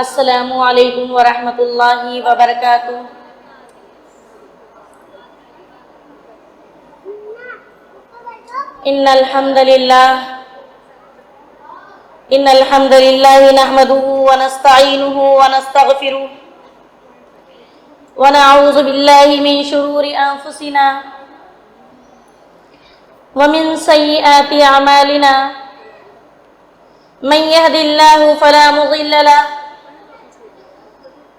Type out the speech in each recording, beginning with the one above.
السلام علیکم ورحمۃ اللہ وبرکاتہ۔ ان الحمد للہ نحمده ونستعینه ونستغفره ونعوذ باللہ من شرور انفسنا ومن سیئات اعمالنا من يهد الله فلا مضل له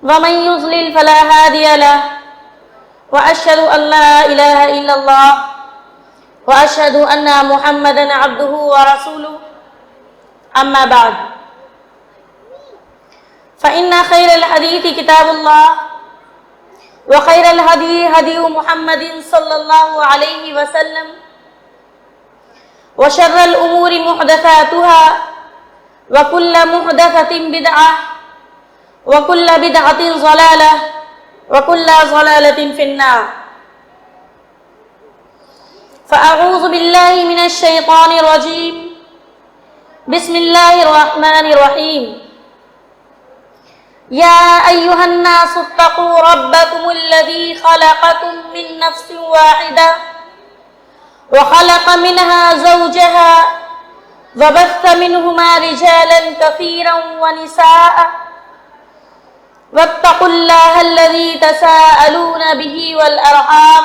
ومن يضلل فلا هادي له وأشهد أن لا إله إلا الله وأشهد أن محمدا عبده ورسوله أما بعد فإن خير الحديث كتاب الله وخير الهدي هدي محمد صلى الله عليه وسلم وشر الأمور محدثاتها وكل محدثة بدعة وكل بدعة ضلالة وكل ضلالة في النار۔ فأعوذ بالله من الشيطان الرجيم، بسم الله الرحمن الرحيم۔ يا أيها الناس اتقوا ربكم الذي خلقكم من نفس واحدة وخلق منها زوجها وبث منهما رجالا كثيرا ونساء واتقوا الله الذي تساءلون به والأرحام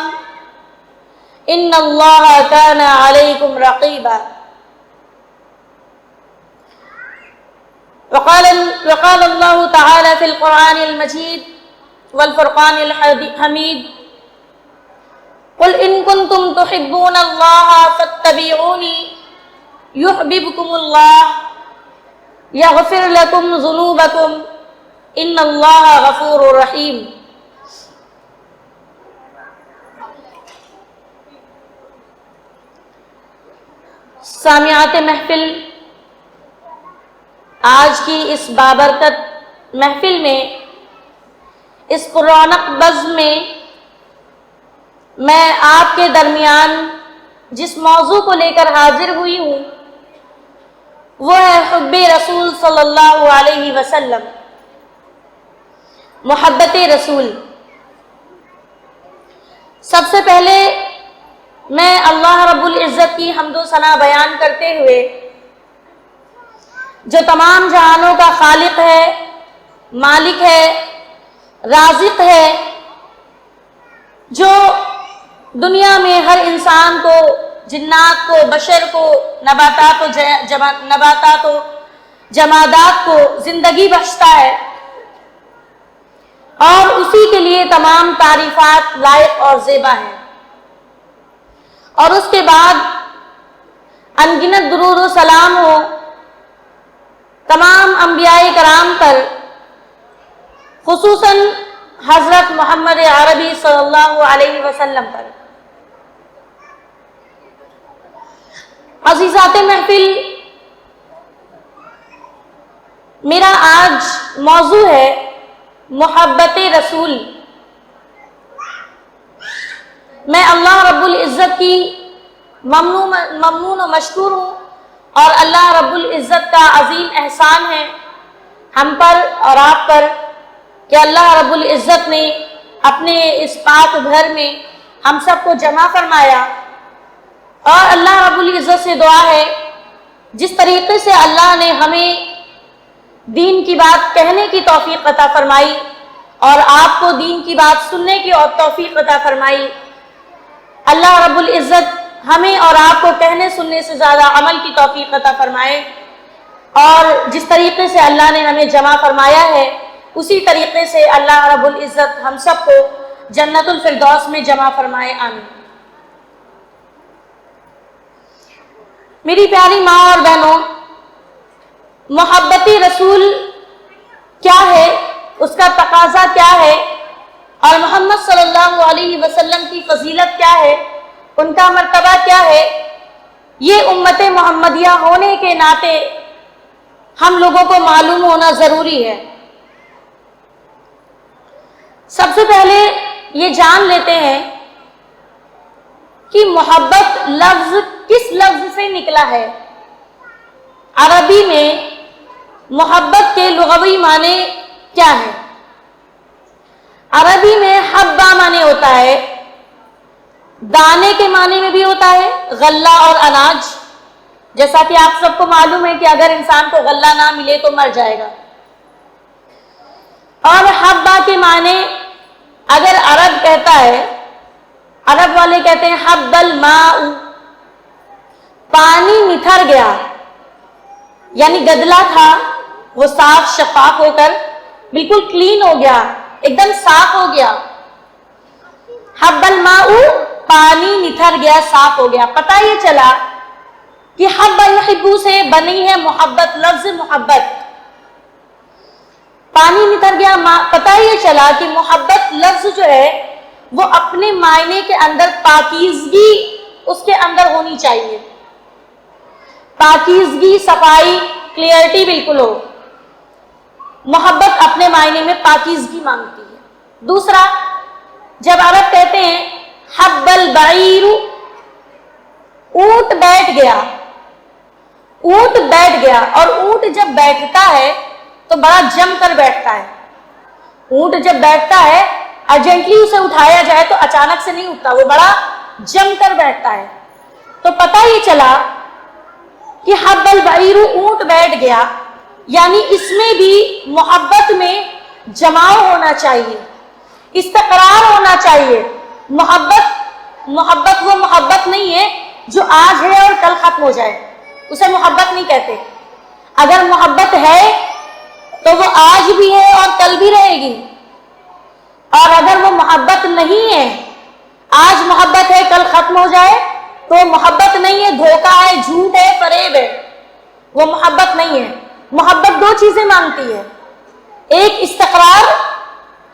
إن الله كان عليكم رقيبا۔ وقال الله تعالى في القرآن المجيد والفرقان الحميد قل إن كنتم تحبون الله فاتبعوني يحببكم الله يغفر لكم ذنوبكم ان اللہ غفور رحیم۔ سامعات محفل، آج کی اس بابرکت محفل میں، اس پررونق بزم میں میں آپ کے درمیان جس موضوع کو لے کر حاضر ہوئی ہوں وہ ہے حب رسول صلی اللہ علیہ وسلم، محبت رسول۔ سب سے پہلے میں اللہ رب العزت کی حمد و ثنا بیان کرتے ہوئے، جو تمام جہانوں کا خالق ہے، مالک ہے، رازق ہے، جو دنیا میں ہر انسان کو، جنات کو، بشر کو، نباتات و جمادات کو زندگی بخشتا ہے، اور اسی کے لیے تمام تعریفات لائق اور زیبا ہیں۔ اور اس کے بعد انگنت درود و سلام ہو تمام انبیاء کرام پر، خصوصاً حضرت محمد عربی صلی اللہ علیہ وسلم پر۔ عزیزات محفل، میرا آج موضوع ہے محبت رسول۔ میں اللہ رب العزت کی ممنون و مشکور ہوں، اور اللہ رب العزت کا عظیم احسان ہے ہم پر اور آپ پر کہ اللہ رب العزت نے اپنے اس پاک گھر میں ہم سب کو جمع فرمایا۔ اور اللہ رب العزت سے دعا ہے جس طریقے سے اللہ نے ہمیں دین کی بات کہنے کی توفیق عطا فرمائی اور آپ کو دین کی بات سننے کی اور توفیق عطا فرمائی، اللہ رب العزت ہمیں اور آپ کو کہنے سننے سے زیادہ عمل کی توفیق عطا فرمائے، اور جس طریقے سے اللہ نے ہمیں جمع فرمایا ہے اسی طریقے سے اللہ رب العزت ہم سب کو جنت الفردوس میں جمع فرمائے، آمین۔ میری پیاری ماں اور بہنوں، محبت رسول کیا ہے، اس کا تقاضا کیا ہے، اور محمد صلی اللہ علیہ وسلم کی فضیلت کیا ہے، ان کا مرتبہ کیا ہے، یہ امت محمدیہ ہونے کے ناطے ہم لوگوں کو معلوم ہونا ضروری ہے۔ سب سے پہلے یہ جان لیتے ہیں کہ محبت لفظ کس لفظ سے نکلا ہے۔ عربی میں محبت کے لغوی معنی کیا ہے؟ عربی میں حبہ معنی ہوتا ہے دانے کے معنی میں بھی ہوتا ہے، غلہ اور اناج، جیسا کہ آپ سب کو معلوم ہے کہ اگر انسان کو غلہ نہ ملے تو مر جائے گا۔ اور حبہ کے معنی اگر عرب کہتا ہے، عرب والے کہتے ہیں حب الماء، پانی نتھر گیا، یعنی گدلا تھا وہ صاف شفاف ہو کر بالکل کلین ہو گیا، ایک دم صاف ہو گیا۔ حب الماء، پانی نتھر گیا، صاف ہو گیا۔ پتہ یہ چلا کہ حب یحبو سے بنی ہے محبت، لفظ محبت، پانی نتر گیا۔ پتہ یہ چلا کہ محبت لفظ جو ہے وہ اپنے معنی کے اندر پاکیزگی اس کے اندر ہونی چاہیے، پاکیزگی، صفائی، کلیئرٹی بالکل ہو۔ محبت اپنے معنی میں پاکیزگی مانگتی ہے۔ دوسرا، جب عرب کہتے ہیں حب البعیر، اونٹ بیٹھ گیا، اونٹ بیٹھ گیا، اور اونٹ جب بیٹھتا ہے تو بڑا جم کر بیٹھتا ہے۔ اونٹ جب بیٹھتا ہے ارجنٹلی اسے اٹھایا جائے تو اچانک سے نہیں اٹھتا، وہ بڑا جم کر بیٹھتا ہے۔ تو پتہ یہ چلا کہ حب البعیر، اونٹ بیٹھ گیا، یعنی اس میں بھی محبت میں جماؤ ہونا چاہیے، استقرار ہونا چاہیے۔ محبت وہ محبت نہیں ہے جو آج ہے اور کل ختم ہو جائے، اسے محبت نہیں کہتے۔ اگر محبت ہے تو وہ آج بھی ہے اور کل بھی رہے گی، اور اگر وہ محبت نہیں ہے، آج محبت ہے کل ختم ہو جائے، تو وہ محبت نہیں ہے، دھوکہ ہے، جھوٹ ہے، فریب ہے، وہ محبت نہیں ہے۔ محبت دو چیزیں مانگتی ہے، ایک استقرار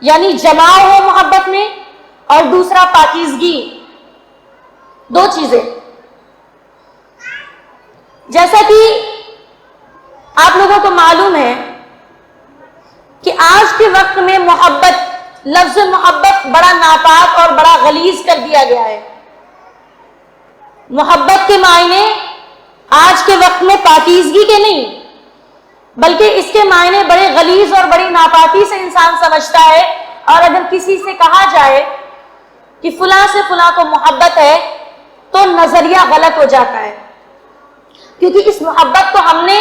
یعنی جماؤ ہو محبت میں، اور دوسرا پاکیزگی، دو چیزیں۔ جیسا کہ آپ لوگوں کو معلوم ہے کہ آج کے وقت میں محبت، لفظ محبت بڑا ناپاک اور بڑا غلیظ کر دیا گیا ہے۔ محبت کے معنی آج کے وقت میں پاکیزگی کے نہیں، بلکہ اس کے معنی بڑے غلیظ اور بڑی ناپاکی سے انسان سمجھتا ہے۔ اور اگر کسی سے کہا جائے کہ فلاں سے فلاں کو محبت ہے تو نظریہ غلط ہو جاتا ہے، کیونکہ اس محبت کو ہم نے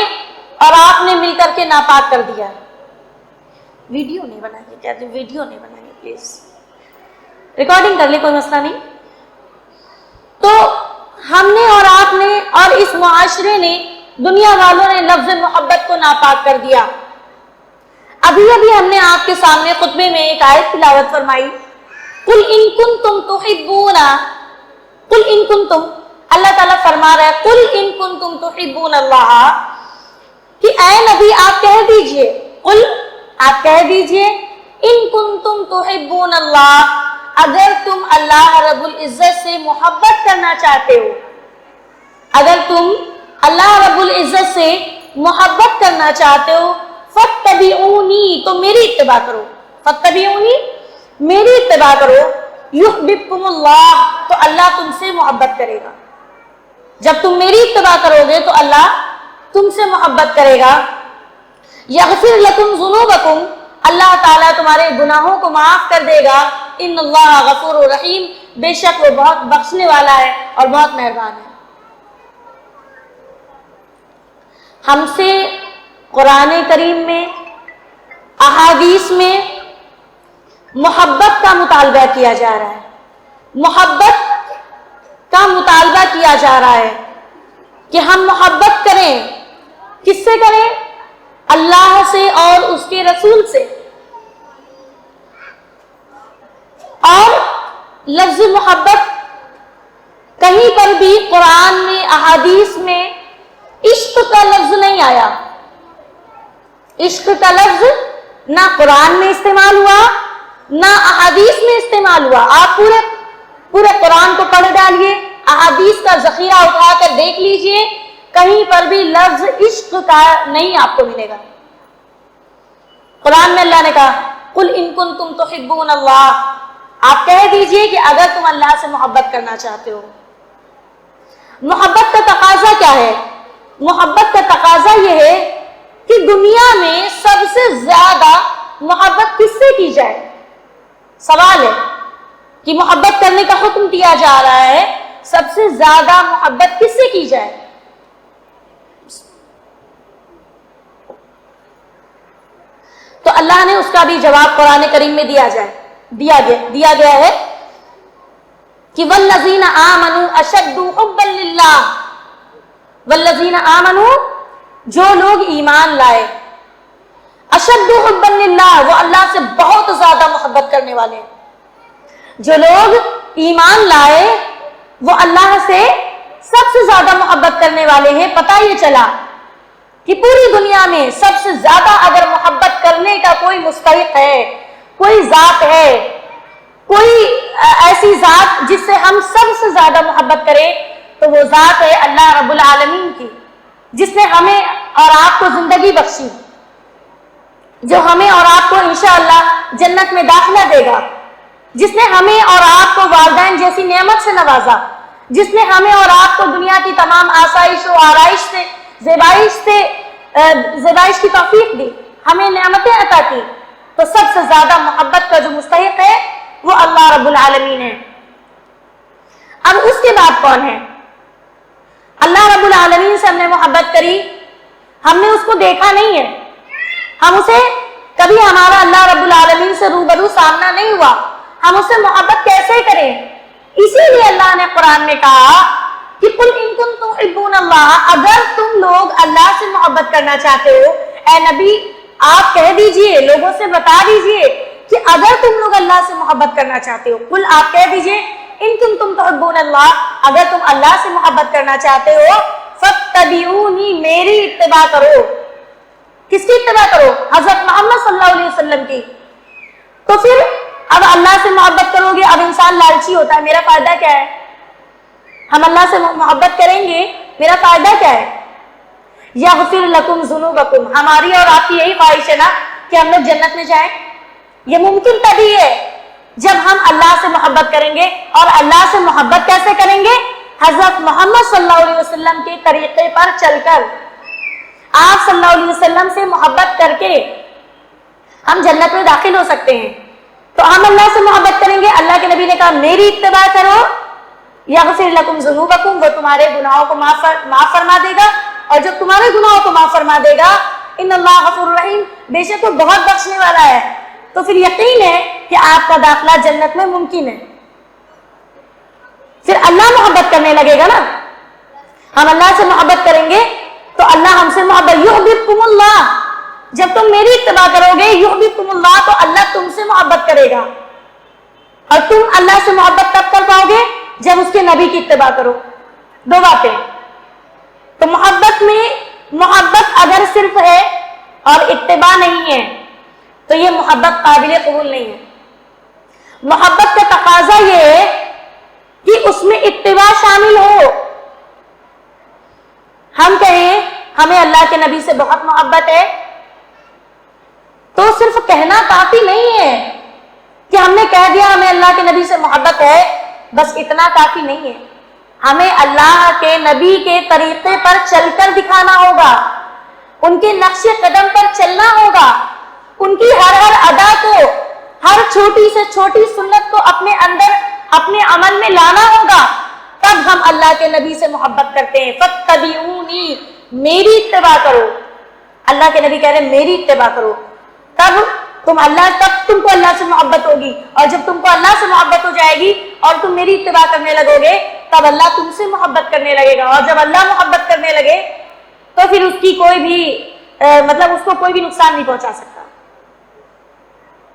اور آپ نے مل کر کے ناپاک کر دیا۔ ویڈیو نہیں بنائیے، کہتے ہیں ویڈیو نہیں بنائیے، پلیز ریکارڈنگ کر لیں، کوئی مسئلہ نہیں۔ تو ہم نے اور آپ نے اور اس معاشرے نے، دنیا والوں نے لفظ محبت کو ناپاک کر دیا۔ ابھی ہم نے آپ کے سامنے خطبے میں ایک آیت تلاوت فرمائی، قل ان کنتم تحبون، قل ان کنتم، اللہ تعالیٰ فرما رہا ہے قل ان کنتم تحبون اللہ، کہ اے نبی آپ کہہ دیجئے، قل آپ کہہ دیجئے، ان کنتم تحبون اللہ، اگر تم اللہ رب العزت سے محبت کرنا چاہتے ہو، اگر تم اللہ رب العزت سے محبت کرنا چاہتے ہو، فاتبعونی، تو میری اتباع کرو، فاتبعونی، میری اتباع کرو، یحببکم اللہ، تو اللہ تم سے محبت کرے گا۔ جب تم میری اتباع کرو گے تو اللہ تم سے محبت کرے گا۔ یغفر لکم ذنوبکم، اللہ تعالیٰ تمہارے گناہوں کو معاف کر دے گا۔ ان اللہ غفور رحیم، بے شک وہ بہت بخشنے والا ہے اور بہت مہربان ہے۔ ہم سے قرآن کریم میں، احادیث میں محبت کا مطالبہ کیا جا رہا ہے، محبت کا مطالبہ کیا جا رہا ہے کہ ہم محبت کریں۔ کس سے کریں؟ اللہ سے اور اس کے رسول سے۔ اور لفظ محبت کہیں پر بھی قرآن میں، احادیث میں عشق کا لفظ نہیں آیا۔ عشق کا لفظ نہ قرآن میں استعمال ہوا نہ احادیث میں استعمال ہوا۔ آپ پورے قرآن کو پڑھ ڈالیے، احادیث کا ذخیرہ اٹھا کر دیکھ لیجئے، کہیں پر بھی لفظ عشق کا نہیں آپ کو ملے گا۔ قرآن میں اللہ نے کہا قل ان کنتم تحبون اللہ، آپ کہہ دیجئے کہ اگر تم اللہ سے محبت کرنا چاہتے ہو۔ محبت کا تقاضا کیا ہے؟ محبت کا تقاضا یہ ہے کہ دنیا میں سب سے زیادہ محبت کس سے کی جائے؟ سوال ہے کہ محبت کرنے کا حکم دیا جا رہا ہے، سب سے زیادہ محبت کس سے کی جائے؟ تو اللہ نے اس کا بھی جواب قرآن کریم میں دیا گیا ہے کہ والذین آمنوا اشد حبا للہ، والذین آمنوا جو لوگ ایمان لائے، اشد حبا للہ وہ اللہ سے بہت زیادہ محبت کرنے والے ہیں۔ جو لوگ ایمان لائے وہ اللہ سے سب سے زیادہ محبت کرنے والے ہیں۔ پتہ یہ چلا کہ پوری دنیا میں سب سے زیادہ اگر محبت کرنے کا کوئی مستحق ہے، کوئی ذات ہے، کوئی ایسی ذات جس سے ہم سب سے زیادہ محبت کریں، تو وہ ذات ہے اللہ رب العالمین کی، جس نے ہمیں اور آپ کو زندگی بخشی، جو ہمیں اور آپ کو انشاءاللہ جنت میں داخلہ دے گا، جس نے ہمیں اور آپ کو والدین جیسی نعمت سے نوازا، جس نے ہمیں اور آپ کو دنیا کی تمام آسائش و آرائش سے زیبائش کی توفیق دی، ہمیں نعمتیں عطا کی، تو سب سے زیادہ محبت کا جو مستحق ہے وہ اللہ رب العالمین ہے۔ اب اس کے بعد کون ہے؟ اللہ رب العالمین سے ہم نے محبت کری، ہم نے اس کو دیکھا نہیں ہے، ہم اسے کبھی ہمارا اللہ رب العالمین سے روبرو سامنا نہیں ہوا، ہم اسے محبت کیسے کریں؟ اسی لیے اللہ نے قرآن میں کہا کہ قل ان کنتم تحبون اللہ، اگر تم لوگ اللہ سے محبت کرنا چاہتے ہو، اے نبی آپ کہہ دیجئے، لوگوں سے بتا دیجئے کہ اگر تم لوگ اللہ سے محبت کرنا چاہتے ہو، قل آپ کہہ دیجئے ان کنتم تحبون اللہ، اگر تم اللہ سے محبت کرنا چاہتے ہو فاتبعونی، میری اتباع کرو۔ کس کی اتباع کرو؟ حضرت محمد صلی اللہ علیہ وسلم کی۔ تو پھر اب اللہ سے محبت کرو گے، اب انسان لالچی ہوتا ہے، میرا فائدہ کیا ہے؟ ہم اللہ سے محبت کریں گے، میرا فائدہ کیا ہے؟ یغفر لکم ذنوبکم، ہماری اور آپ کی یہی خواہش ہے نا کہ ہم لوگ جنت میں جائیں؟ یہ ممکن تبھی ہے جب ہم اللہ سے محبت کریں گے، اور اللہ سے محبت کیسے کریں گے؟ حضرت محمد صلی اللہ علیہ وسلم کے طریقے پر چل کر، آپ صلی اللہ علیہ وسلم سے محبت کر کے ہم جنت میں داخل ہو سکتے ہیں۔ تو ہم اللہ سے محبت کریں گے، اللہ کے نبی نے کہا میری اتباع کرو، یغفر لکم ذنوبکم، وہ تمہارے گناہوں کو معاف فرما دے گا، اور جب تمہارے گناہوں کو معاف فرما دے گا، ان اللہ غفور رحیم، بے شک وہ بہت بخشنے والا ہے، تو پھر یقین ہے کہ آپ کا داخلہ جنت میں ممکن ہے۔ پھر اللہ محبت کرنے لگے گا نا، ہم اللہ سے محبت کریں گے تو اللہ ہم سے محبت، یحببکم اللہ، جب تم میری اتباع کرو گے یحببکم اللہ، تو اللہ تم سے محبت کرے گا، اور تم اللہ سے محبت تب کر پاؤ گے جب اس کے نبی کی اتباع کرو۔ دو باتیں، تو محبت اگر صرف ہے اور اتباع نہیں ہے تو یہ محبت قابل قبول نہیں ہے۔ محبت کا تقاضا یہ ہے کہ اس میں اتباع شامل ہو۔ ہم کہیں ہمیں اللہ کے نبی سے بہت محبت ہے، تو صرف کہنا کافی نہیں ہے کہ ہم نے کہہ دیا ہمیں اللہ کے نبی سے محبت ہے، بس اتنا کافی نہیں ہے، ہمیں اللہ کے نبی کے طریقے پر چل کر دکھانا ہوگا، ان کے نقش قدم پر چلنا ہوگا، ان کی ہر ادا کو، ہر چھوٹی سے چھوٹی سنت کو اپنے اندر اپنے عمل میں لانا ہوگا، تب ہم اللہ کے نبی سے محبت کرتے ہیں۔ فاتبعونی، میری اتباع کرو، اللہ کے نبی کہہ رہے ہیں میری اتباع کرو، تب تم کو اللہ سے محبت ہوگی، اور جب تم کو اللہ سے محبت ہو جائے گی اور تم میری اتباع کرنے لگو گے، تب اللہ تم سے محبت کرنے لگے گا، اور جب اللہ محبت کرنے لگے تو پھر اس کی کوئی بھی اس کو کوئی بھی نقصان نہیں پہنچا سکتا،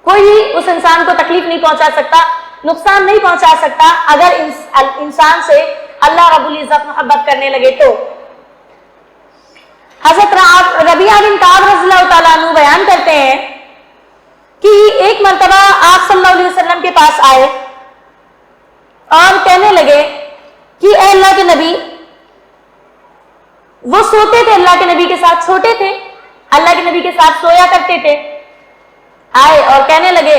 کوئی بھی اس انسان کو تکلیف نہیں پہنچا سکتا، نقصان نہیں پہنچا سکتا اگر انسان سے اللہ رب العزت محبت کرنے لگے تو۔ حضرت ربیعہ بن کعب رضی اللہ تعالیٰ عنہ بیان کرتے ہیں کہ ایک مرتبہ آپ صلی اللہ علیہ وسلم کے پاس آئے اور کہنے لگے کہ اے اللہ کے نبی، وہ سوتے تھے اللہ کے نبی کے ساتھ، چھوٹے تھے، اللہ کے نبی کے ساتھ سویا کرتے تھے، آئے اور کہنے لگے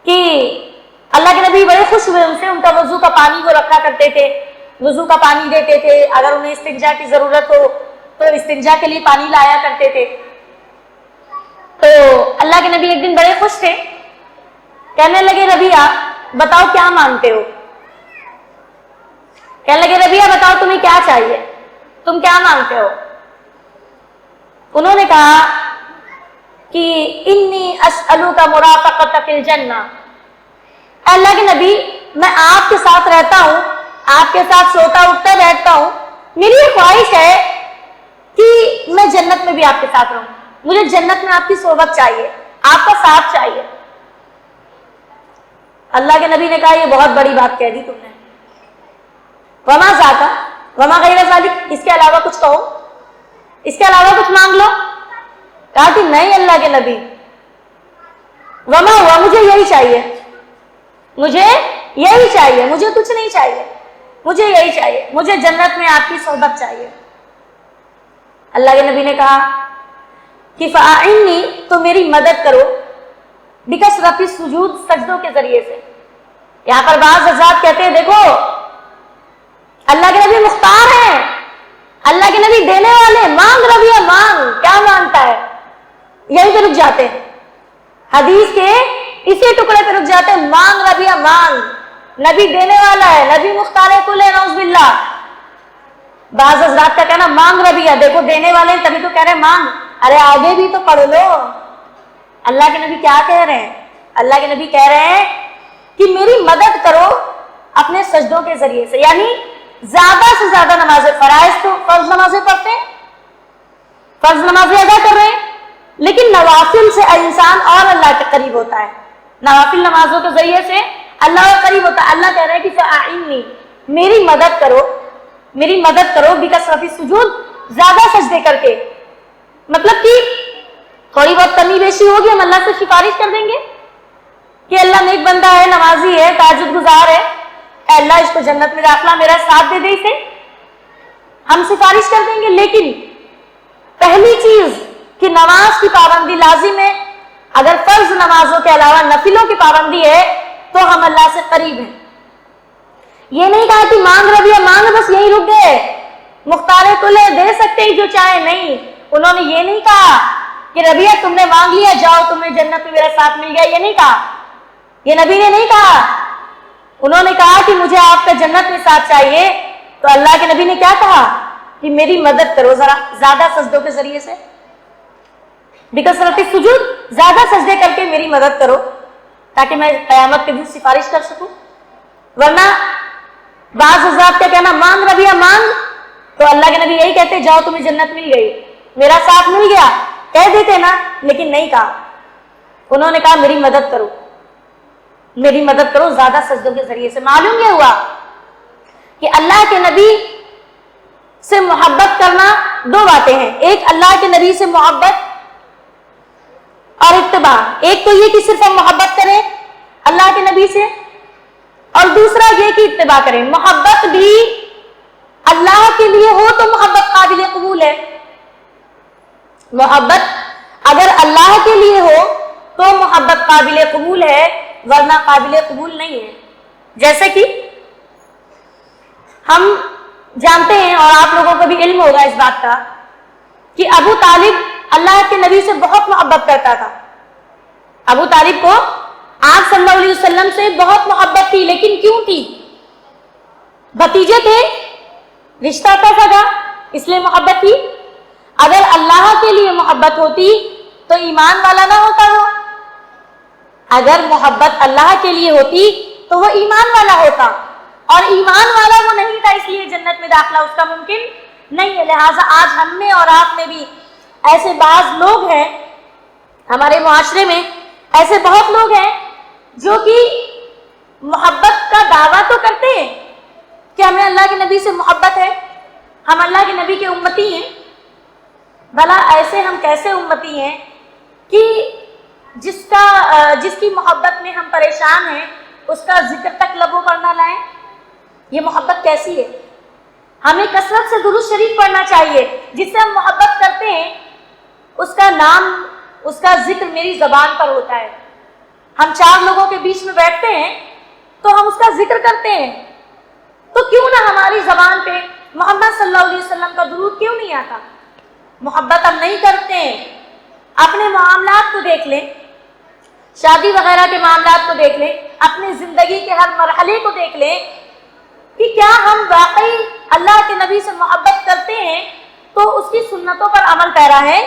کہ اللہ کے نبی بڑے خوش ہوئے ان سے، ان کا وضو کا پانی وہ رکھا کرتے تھے، وضو کا پانی دیتے تھے، اگر انہیں استنجا کی ضرورت ہو تو استنجا کے لیے پانی لایا کرتے تھے۔ تو اللہ اللہ کے نبی ایک دن بڑے خوش تھے، کہنے لگے ربیہ بتاؤ کیا مانگتے ہو؟ کہنے لگے ربیہ بتاؤ تمہیں کیا چاہیے، تم کیا مانگتے ہو؟ انہوں نے کہا کہ انی اسألوک مرافقۃ فی الجنہ، اللہ کے نبی میں آپ کے ساتھ رہتا ہوں، آپ کے ساتھ سوتا اٹھتا بیٹھتا ہوں، میری یہ خواہش ہے کہ میں جنت میں بھی آپ کے ساتھ رہوں، مجھے جنت میں آپ کی صحبت چاہیے، آپ کا ساتھ چاہیے۔ اللہ کے نبی نے کہا یہ بہت بڑی بات کہہ دی تم نے، وما ذاک وما غیر ذالک، اس کے علاوہ کچھ کہو، اس کے علاوہ کچھ مانگ لو۔ کہا کہ نہیں اللہ کے نبی، وما ہوا مجھے یہی چاہیے، مجھے یہی چاہیے، مجھے کچھ نہیں چاہیے، مجھے یہی چاہیے، مجھے جنت میں آپ کی صحبت چاہیے۔ اللہ کے نبی نے کہا کہ فاعنی، تو میری مدد کرو، بکثرت السجود، سجدوں کے ذریعے سے۔ یہاں پر بعض حضرات کہتے ہیں دیکھو اللہ کے نبی مختار ہیں، اللہ کے نبی دینے والے، مانگ ربیہ مانگ، کیا مانگتا ہے، یہیں پہ رک جاتے ہیں، حدیث کے اسی ٹکڑے پہ رک جاتے ہیں، مانگ ربیہ مانگ، نبی دینے والا ہے، نبی مختار کل ہے، نعوذ باللہ۔ بعض حضرات کا کہنا مانگ ربیہ، دیکھو دینے والے ہیں تبھی تو کہہ رہے ہیں مانگ، ارے آگے بھی تو پڑھ لو۔ اللہ کے نبی کیا کہہ رہے ہیں؟ اللہ کے نبی کہہ رہے ہیں کہ میری مدد کرو اپنے سجدوں کے ذریعے سے، یعنی زیادہ سے زیادہ نمازیں، فرائض تو فرض نمازیں پڑھتے ہیں، فرض نمازیں ادا کر رہے ہیں، لیکن نوافل سے انسان اور اللہ کے قریب ہوتا ہے، نوافل نمازوں کے ذریعے سے اللہ کے قریب ہوتا ہے۔ اللہ کہہ رہے ہیں کہ فاعنی، میری مدد کرو، میری مدد کرو، بکثرت السجود، زیادہ سجدے کر کے، مطلب کہ تھوڑی بہت کمی بیشی ہوگی ہم اللہ سے سفارش کر دیں گے کہ اللہ نیک بندہ ہے، نمازی ہے، تہجد گزار ہے، اے اللہ اس کو جنت میں داخلہ، میرا ساتھ دے دے اسے، ہم سفارش کر دیں گے۔ لیکن پہلی چیز کہ نماز کی پابندی لازم ہے، اگر فرض نمازوں کے علاوہ نفلوں کی پابندی ہے تو ہم اللہ سے قریب ہیں۔ یہ نہیں کہا کہ مانگ ربیہ مانگ بس یہی رک گئے، مختار کل ہے دے سکتے ہیں جو چاہے، نہیں، انہوں نے یہ نہیں کہا کہ ربیہ تم نے مانگ لیا جاؤ تمہیں جنت میں میرا ساتھ مل گیا، یہ نہیں کہا، یہ نبی نے نہیں کہا۔ انہوں نے کہا کہ مجھے آپ کا جنت میں ساتھ چاہیے، تو اللہ کے نبی نے کیا کہا کہ میری مدد کرو ذرا زیادہ سجدوں کے ذریعے سے، بکثرت السجود، زیادہ سجدے کر کے میری مدد کرو تاکہ میں قیامت کے دن سفارش کر سکوں۔ ورنہ بعض حضرات کا کہنا مانگ ربیہ مانگ، تو اللہ کے نبی یہی کہتے جاؤ تمہیں جنت مل گئی، میرا ساتھ مل گیا، کہہ دیتے نا، لیکن نہیں کہا۔ انہوں نے کہا میری مدد کرو، میری مدد کرو زیادہ سجدوں کے ذریعے سے۔ معلوم یہ ہوا کہ اللہ کے نبی سے محبت کرنا دو باتیں ہیں، ایک اللہ کے نبی سے محبت اور اتباع، ایک تو یہ کہ صرف ہم محبت کریں اللہ کے نبی سے، اور دوسرا یہ کہ اتباع کریں۔ محبت بھی اللہ کے لیے ہو تو محبت قابل قبول ہے، محبت اگر اللہ کے لیے ہو تو محبت قابل قبول ہے، ورنہ قابل قبول نہیں ہے۔ جیسے کہ ہم جانتے ہیں اور آپ لوگوں کو بھی علم ہوگا اس بات کا کہ ابو طالب اللہ کے نبی سے بہت محبت کرتا تھا، ابو طالب کو آپ صلی اللہ علیہ وسلم سے بہت محبت تھی، لیکن کیوں تھی؟ بھتیجے تھے، رشتہ تھا سگا، اس لیے محبت تھی۔ اگر اللہ کے لیے محبت ہوتی تو ایمان والا نہ ہوتا وہ، اگر محبت اللہ کے لیے ہوتی تو وہ ایمان والا ہوتا، اور ایمان والا وہ نہیں تھا، اس لیے جنت میں داخلہ اس کا ممکن نہیں ہے۔ لہٰذا آج ہم میں اور آپ میں بھی ایسے بعض لوگ ہیں، ہمارے معاشرے میں ایسے بہت لوگ ہیں جو کہ محبت کا دعویٰ تو کرتے ہیں کہ ہمیں اللہ کے نبی سے محبت ہے، ہم اللہ کے نبی کے امتی ہیں، بھلا ایسے ہم کیسے امتی ہیں کہ جس کی محبت میں ہم پریشان ہیں اس کا ذکر تک لبوں پر نہ لائیں؟ یہ محبت کیسی ہے؟ ہمیں کثرت سے درود شریف پڑھنا چاہیے، جس سے ہم محبت کرتے ہیں اس کا نام، اس کا ذکر میری زبان پر ہوتا ہے۔ ہم چار لوگوں کے بیچ میں بیٹھتے ہیں تو ہم اس کا ذکر کرتے ہیں، تو کیوں نہ ہماری زبان پہ محمد صلی اللہ علیہ وسلم کا درود کیوں نہیں آتا؟ محبت ہم نہیں کرتے ہیں۔ اپنے معاملات کو دیکھ لیں، شادی وغیرہ کے معاملات کو دیکھ لیں، اپنی زندگی کے ہر مرحلے کو دیکھ لیں کہ کیا ہم واقعی اللہ کے نبی سے محبت کرتے ہیں تو اس کی سنتوں پر عمل پیرا ہے۔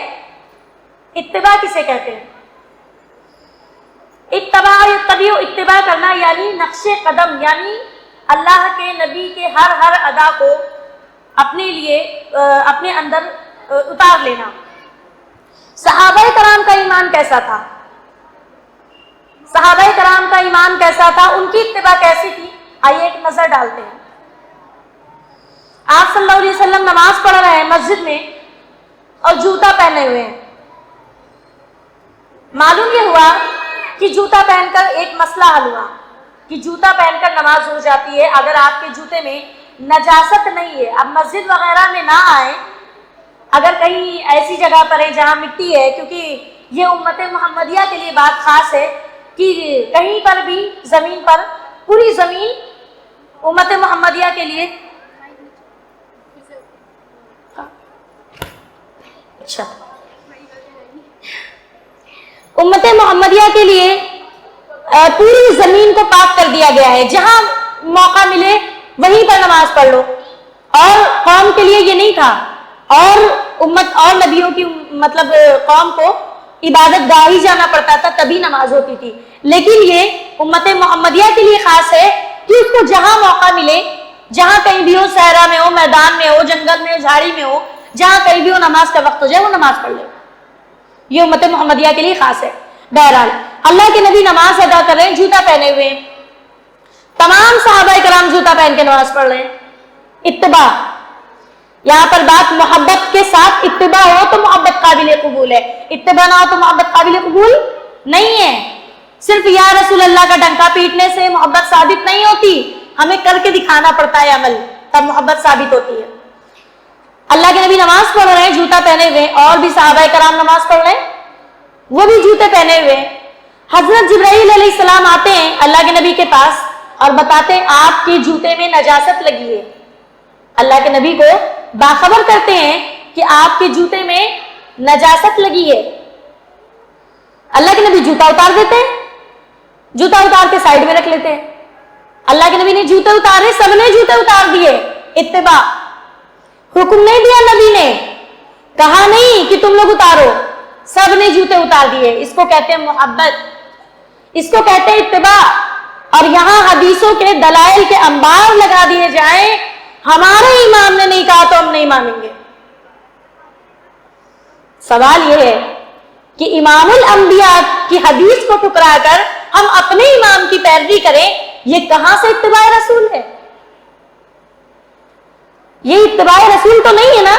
اتباع کسے کہتے ہیں؟ اتباع کرنا یعنی نقش قدم، یعنی اللہ کے نبی کے ہر ادا کو اپنے لیے اپنے اندر اتار لینا۔ صحابہ کرام کا ایمان کیسا تھا؟ صحابہ کرام کا ایمان کیسا تھا؟ ان کی اتباع کیسی تھی؟ آئیے ایک نظر ڈالتے ہیں۔ آپ صلی اللہ علیہ وسلم نماز پڑھ رہے ہیں مسجد میں اور جوتا پہنے ہوئے ہیں۔ معلوم یہ ہوا کہ جوتا پہن کر ایک مسئلہ حل ہوا کہ جوتا پہن کر نماز ہو جاتی ہے اگر آپ کے جوتے میں نجاست نہیں ہے۔ اب مسجد وغیرہ میں نہ آئیں، اگر کہیں ایسی جگہ پر ہے جہاں مٹی ہے، کیونکہ یہ امت محمدیہ کے لیے بات خاص ہے کہ کہیں پر بھی زمین پر، پوری زمین امت محمدیہ کے لیے اچھا امت محمدیہ کے لیے پوری زمین کو پاک کر دیا گیا ہے، جہاں موقع ملے وہیں پر نماز پڑھ لو۔ اور قوم کے لیے یہ نہیں تھا، اور امت اور نبیوں کی مطلب قوم کو عبادت گاہ ہی جانا پڑتا تھا تبھی نماز ہوتی تھی، لیکن یہ امت محمدیہ کے لیے خاص ہے کہ اس کو جہاں موقع ملے، جہاں کہیں بھی ہو، صحرا میں ہو، میدان میں ہو، جنگل میں ہو، جھاڑی میں ہو، جہاں کہیں بھی ہو، نماز کا وقت ہو جائے وہ نماز پڑھ لے۔ یہ امت محمدیہ کے لیے خاص ہے۔ بہرحال اللہ کے نبی نماز ادا کر رہے ہیں جوتا پہنے ہوئے ہیں، تمام صحابہ کرام جوتا پہن کے نماز پڑھ رہے ہیں۔ اتباع، یہاں پر بات محبت کے ساتھ اتباع ہو تو محبت قابل قبول ہے، اتباع نہ ہو تو محبت قابل قبول نہیں ہے۔ صرف یا رسول اللہ کا ڈنکا پیٹنے سے محبت ثابت نہیں ہوتی، ہمیں کر کے دکھانا پڑتا ہے عمل، تب محبت ثابت ہوتی ہے۔ اللہ کے نبی نماز پڑھ رہے ہیں جوتا پہنے ہوئے، اور بھی صحابہ کرام نماز پڑھ رہے ہیں، وہ بھی جوتے پہنے ہوئے۔ حضرت جبرائیل علیہ السلام آتے ہیں اللہ کے نبی کے پاس اور بتاتے ہیں آپ کے جوتے میں نجاست لگی ہے۔ اللہ کے نبی کو باخبر کرتے ہیں کہ آپ کے جوتے میں نجاست لگی ہے۔ اللہ کے نبی جوتا اتار دیتے ہیں، جوتا اتار کے سائڈ میں رکھ لیتے ہیں۔ اللہ کے نبی نے جوتے اتارے، سب نے جوتے اتار دیے۔ اتباع، حکم نہیں دیا نبی نے، کہا نہیں کہ تم لوگ اتارو، سب نے جوتے اتار دیے۔ اس کو کہتے ہیں محبت، اس کو کہتے ہیں اتباع۔ اور یہاں حدیثوں کے دلائل کے انبار لگا دیے جائیں، ہمارے امام نے نہیں کہا تو ہم نہیں مانیں گے۔ سوال یہ ہے کہ امام الانبیاء کی حدیث کو ٹکرا کر ہم اپنے امام کی پیروی کریں، یہ کہاں سے اتباع رسول ہے؟ یہ اتباع رسول تو نہیں ہے نا۔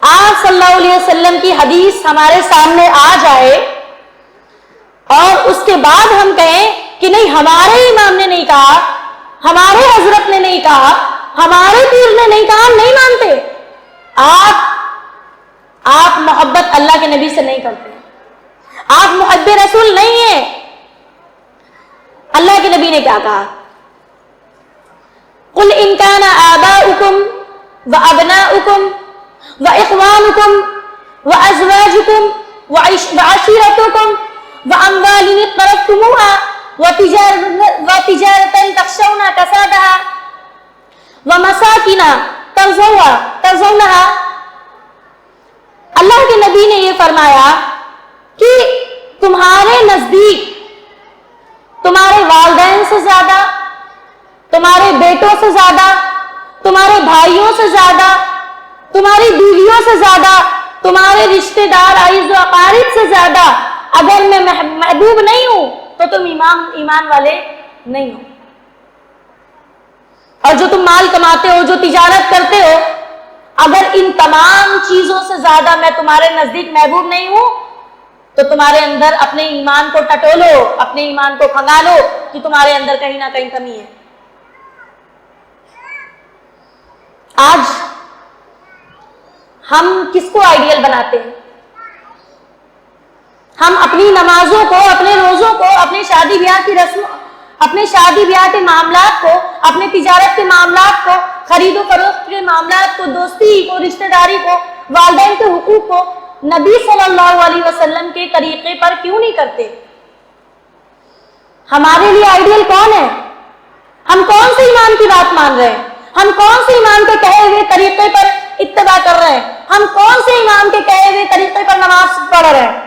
آپ صلی اللہ علیہ وسلم کی حدیث ہمارے سامنے آ جائے اور اس کے بعد ہم کہیں کہ نہیں ہمارے امام نے نہیں کہا، ہمارے حضرت نے نہیں کہا، ہمارے پیر نے نہیں کہا، ہم نہیں مانتے۔ آپ محبت اللہ کے نبی سے نہیں کرتے، آپ محب رسول نہیں ہیں۔ اللہ کے نبی نے کیا کہا؟ قل ان كان آباؤكم وابناؤكم واخوانكم وازواجكم وعشيرتكم واموال اقترفتموها وتجارة تخشون كسادها ومساكن ترضونها۔ اللہ کے نبی نے یہ فرمایا کہ تمہارے نزدیک تمہارے والدین سے زیادہ، تمہارے بیٹوں سے زیادہ، تمہارے بھائیوں سے زیادہ، تمہاری بیویوں سے زیادہ، تمہارے رشتہ دار عزیز و اقارب سے زیادہ اگر میں محبوب نہیں ہوں تو تم ایمان والے نہیں ہو۔ اور جو تم مال کماتے ہو، جو تجارت کرتے ہو، اگر ان تمام چیزوں سے زیادہ میں تمہارے نزدیک محبوب نہیں ہوں تو تمہارے اندر اپنے ایمان کو ٹٹولو، اپنے ایمان کو کھنگالو کہ تمہارے اندر کہیں نہ کہیں کمی ہے۔ آج ہم کس کو آئیڈیل بناتے ہیں؟ ہم اپنی نمازوں کو، اپنے روزوں کو، اپنے شادی بیاہ کی رسم، اپنے شادی بیاہ کے معاملات کو، اپنے تجارت کے معاملات کو، خرید و فروخت کے معاملات کو، دوستی کو، رشتہ داری کو، والدین کے حقوق کو نبی صلی اللہ علیہ وسلم کے طریقے پر کیوں نہیں کرتے؟ ہمارے لیے آئیڈیل کون ہے؟ ہم کون سے امام کی بات مان رہے ہیں؟ ہم کون سے امام کے کہے ہوئے طریقے پر اتباع کر رہے ہیں؟ ہم کون سے امام کے کہے ہوئے طریقے پر نماز پڑھ رہے ہیں؟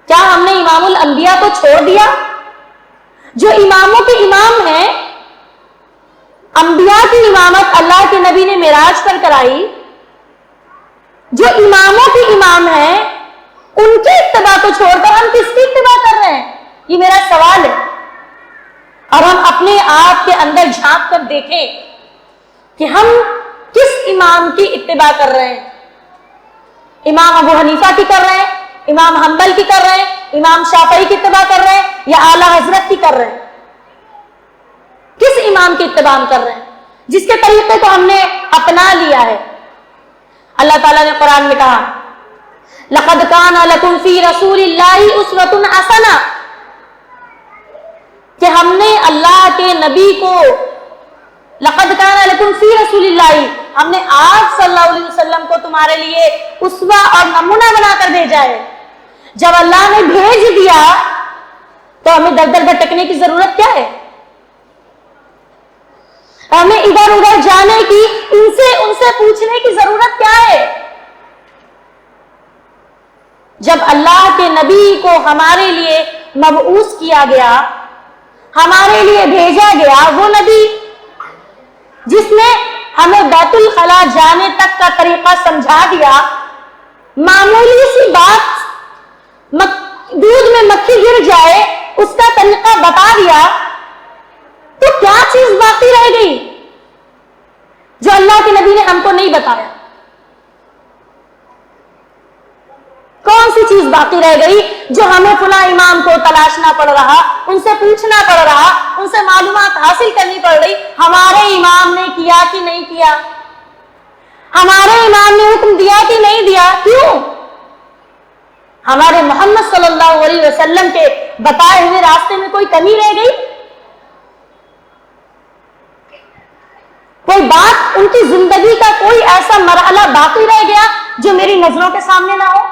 کیا ہم نے امام الانبیاء کو چھوڑ دیا؟ جو اماموں کے امام ہیں، انبیاء کی امامت اللہ کے نبی نے معراج پر کرائی، جو اماموں کے امام ہیں ان کی اتباع کو چھوڑ کر ہم کس کی اتباع کر رہے ہیں؟ یہ میرا سوال ہے۔ اور ہم اپنے آپ کے اندر جھانک کر دیکھیں کہ ہم کس امام کی اتباع کر رہے ہیں۔ امام ابو حنیفہ کی کر رہے ہیں، امام حنبل کی کر رہے ہیں، امام شافعی کی اتباع کر رہے ہیں، یا اعلیٰ حضرت کی کر رہے ہیں؟ کس امام کی اتباع ہم کر رہے ہیں جس کے طریقے کو ہم نے اپنا لیا ہے؟ اللہ تعالیٰ نے قرآن میں کہا لَقَدْ كَانَ لَكُمْ فِي رَسُولِ اللَّهِ أُسْوَةٌ حَسَنَةٌ، کہ ہم نے اللہ کے نبی کو لَقَدْ كَانَ لَكُمْ فِي رَسُولِ اللَّهِ، ہم نے آپ صلی اللہ علیہ وسلم کو تمہارے لیے اسوہ اور نمونہ بنا کر بھیجا ہے۔ جب اللہ نے بھیج دیا تو ہمیں در در بھٹکنے کی ضرورت کیا ہے؟ ہمیں ادھر ادھر جانے کی، ان سے پوچھنے کی ضرورت کیا ہے؟ جب اللہ کے نبی کو ہمارے لیے مبعوث کیا گیا، ہمارے لیے بھیجا گیا، وہ نبی جس نے ہمیں بیت الخلاء جانے تک کا طریقہ سمجھا دیا، معمولی سی بات دودھ میں مکھی گر جائے اس کا طریقہ بتا دیا، تو کیا چیز باقی رہ گئی جو اللہ کے نبی نے ہم کو نہیں بتایا؟ کون سی چیز باقی رہ گئی جو ہمیں فلاں امام کو تلاشنا پڑ رہا، ان سے پوچھنا پڑ رہا، ان سے معلومات حاصل کرنی پڑ رہی؟ ہمارے امام نے کیا کہ نہیں کیا؟ ہمارے امام نے حکم دیا کہ نہیں دیا؟ کیوں؟ ہمارے محمد صلی اللہ علیہ وسلم کے بتائے ہوئے راستے میں کوئی کمی رہ گئی؟ کوئی بات، ان کی زندگی کا کوئی ایسا مرحلہ باقی رہ گیا جو میری نظروں کے سامنے نہ ہو؟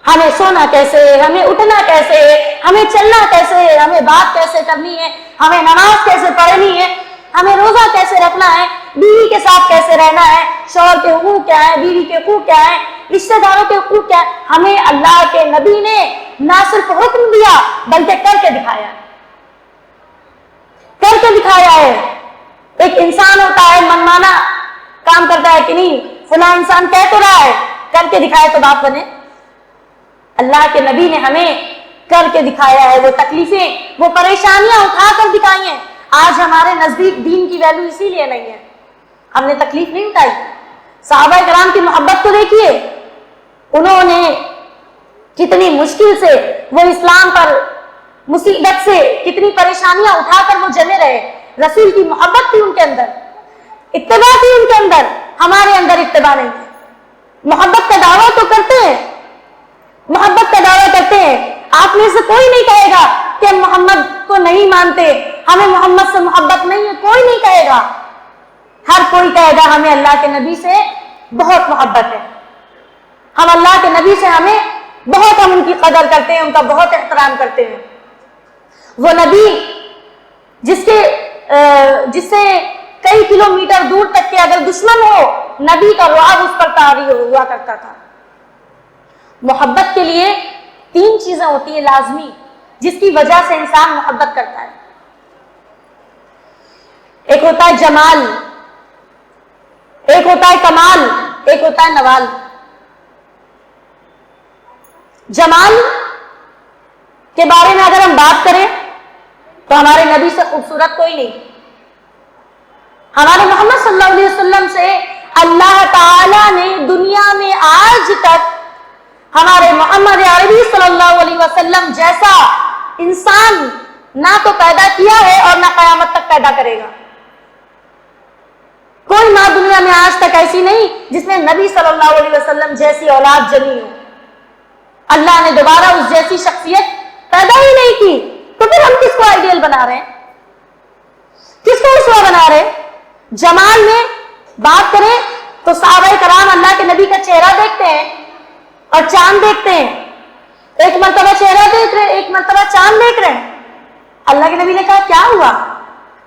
ہمیں سونا کیسے ہے، ہمیں اٹھنا کیسے ہے، ہمیں چلنا کیسے ہے، ہمیں بات کیسے کرنی ہے، ہمیں نماز کیسے پڑھنی ہے، ہمیں روزہ کیسے رکھنا ہے، بیوی کے ساتھ کیسے رہنا ہے، شوہر کے حقوق کیا ہے، بیوی کے حقوق کیا ہے، رشتہ داروں کے حقوق کیا ہے، ہمیں اللہ کے نبی نے نہ صرف حکم دیا بلکہ کر کے دکھایا، کر کے دکھایا ہے۔ ایک انسان ہوتا ہے منمانا کام کرتا ہے کہ نہیں، فلاں انسان کہہ تو رہا ہے، کر کے دکھائے تو بات بنے۔ اللہ کے نبی نے ہمیں کر کے دکھایا ہے، وہ تکلیفیں، وہ پریشانیاں اٹھا کر دکھائی ہیں۔ آج ہمارے نزدیک دین کی ویلیو اسی لیے نہیں ہے، ہم نے تکلیف نہیں اٹھائی۔ صحابہ کرام کی محبت کو دیکھیے، انہوں نے کتنی مشکل سے وہ اسلام پر مصیبت سے کتنی پریشانیاں اٹھا کر وہ جمے رہے۔ رسول کی محبت تھی ان کے اندر، اتباع تھی ان کے اندر، ہمارے اندر اتباع نہیں ہے۔ محبت کا دعویٰ تو کرتے ہیں، محبت کا دعویٰ کرتے ہیں، آپ میں سے کوئی نہیں کہے گا کہ ہم محمد کو نہیں مانتے، ہمیں محمد سے محبت نہیں ہے، کوئی نہیں کہے گا۔ ہر کوئی کہے گا ہمیں اللہ کے نبی سے بہت محبت ہے، ہم اللہ کے نبی سے ہمیں بہت، ہم ان کی قدر کرتے ہیں، ان کا بہت احترام کرتے ہیں۔ وہ نبی جس سے کئی کلومیٹر دور تک کے اگر دشمن ہو، نبی کا رعب اس پر طاری ہوا کرتا تھا۔ محبت کے لیے تین چیزیں ہوتی ہیں لازمی، جس کی وجہ سے انسان محبت کرتا ہے۔ ایک ہوتا ہے جمال، ایک ہوتا ہے کمال، ایک ہوتا ہے نوال۔ جمال کے بارے میں اگر ہم بات کریں تو ہمارے نبی سے خوبصورت کوئی نہیں، ہمارے محمد صلی اللہ علیہ وسلم سے اللہ تعالیٰ نے دنیا میں آج تک ہمارے محمد عربی صلی اللہ علیہ وسلم جیسا انسان نہ تو پیدا کیا ہے اور نہ قیامت تک پیدا کرے گا۔ کوئی ماں دنیا میں آج تک ایسی نہیں جس میں نبی صلی اللہ علیہ وسلم جیسی اولاد جنی ہو۔ اللہ نے دوبارہ اس جیسی شخصیت پیدا ہی نہیں کی، تو پھر ہم کس کو آئیڈیل بنا رہے ہیں، کس کو اسوہ بنا رہے ہیں؟ جمال میں بات کریں تو صحابہ کرام اللہ کے نبی کا چہرہ دیکھتے ہیں اور چاند دیکھتے ہیں، ایک مرتبہ چہرہ دیکھ رہے، ایک مرتبہ چاند دیکھ رہے ہیں۔ اللہ کے نبی نے کہا کیا ہوا؟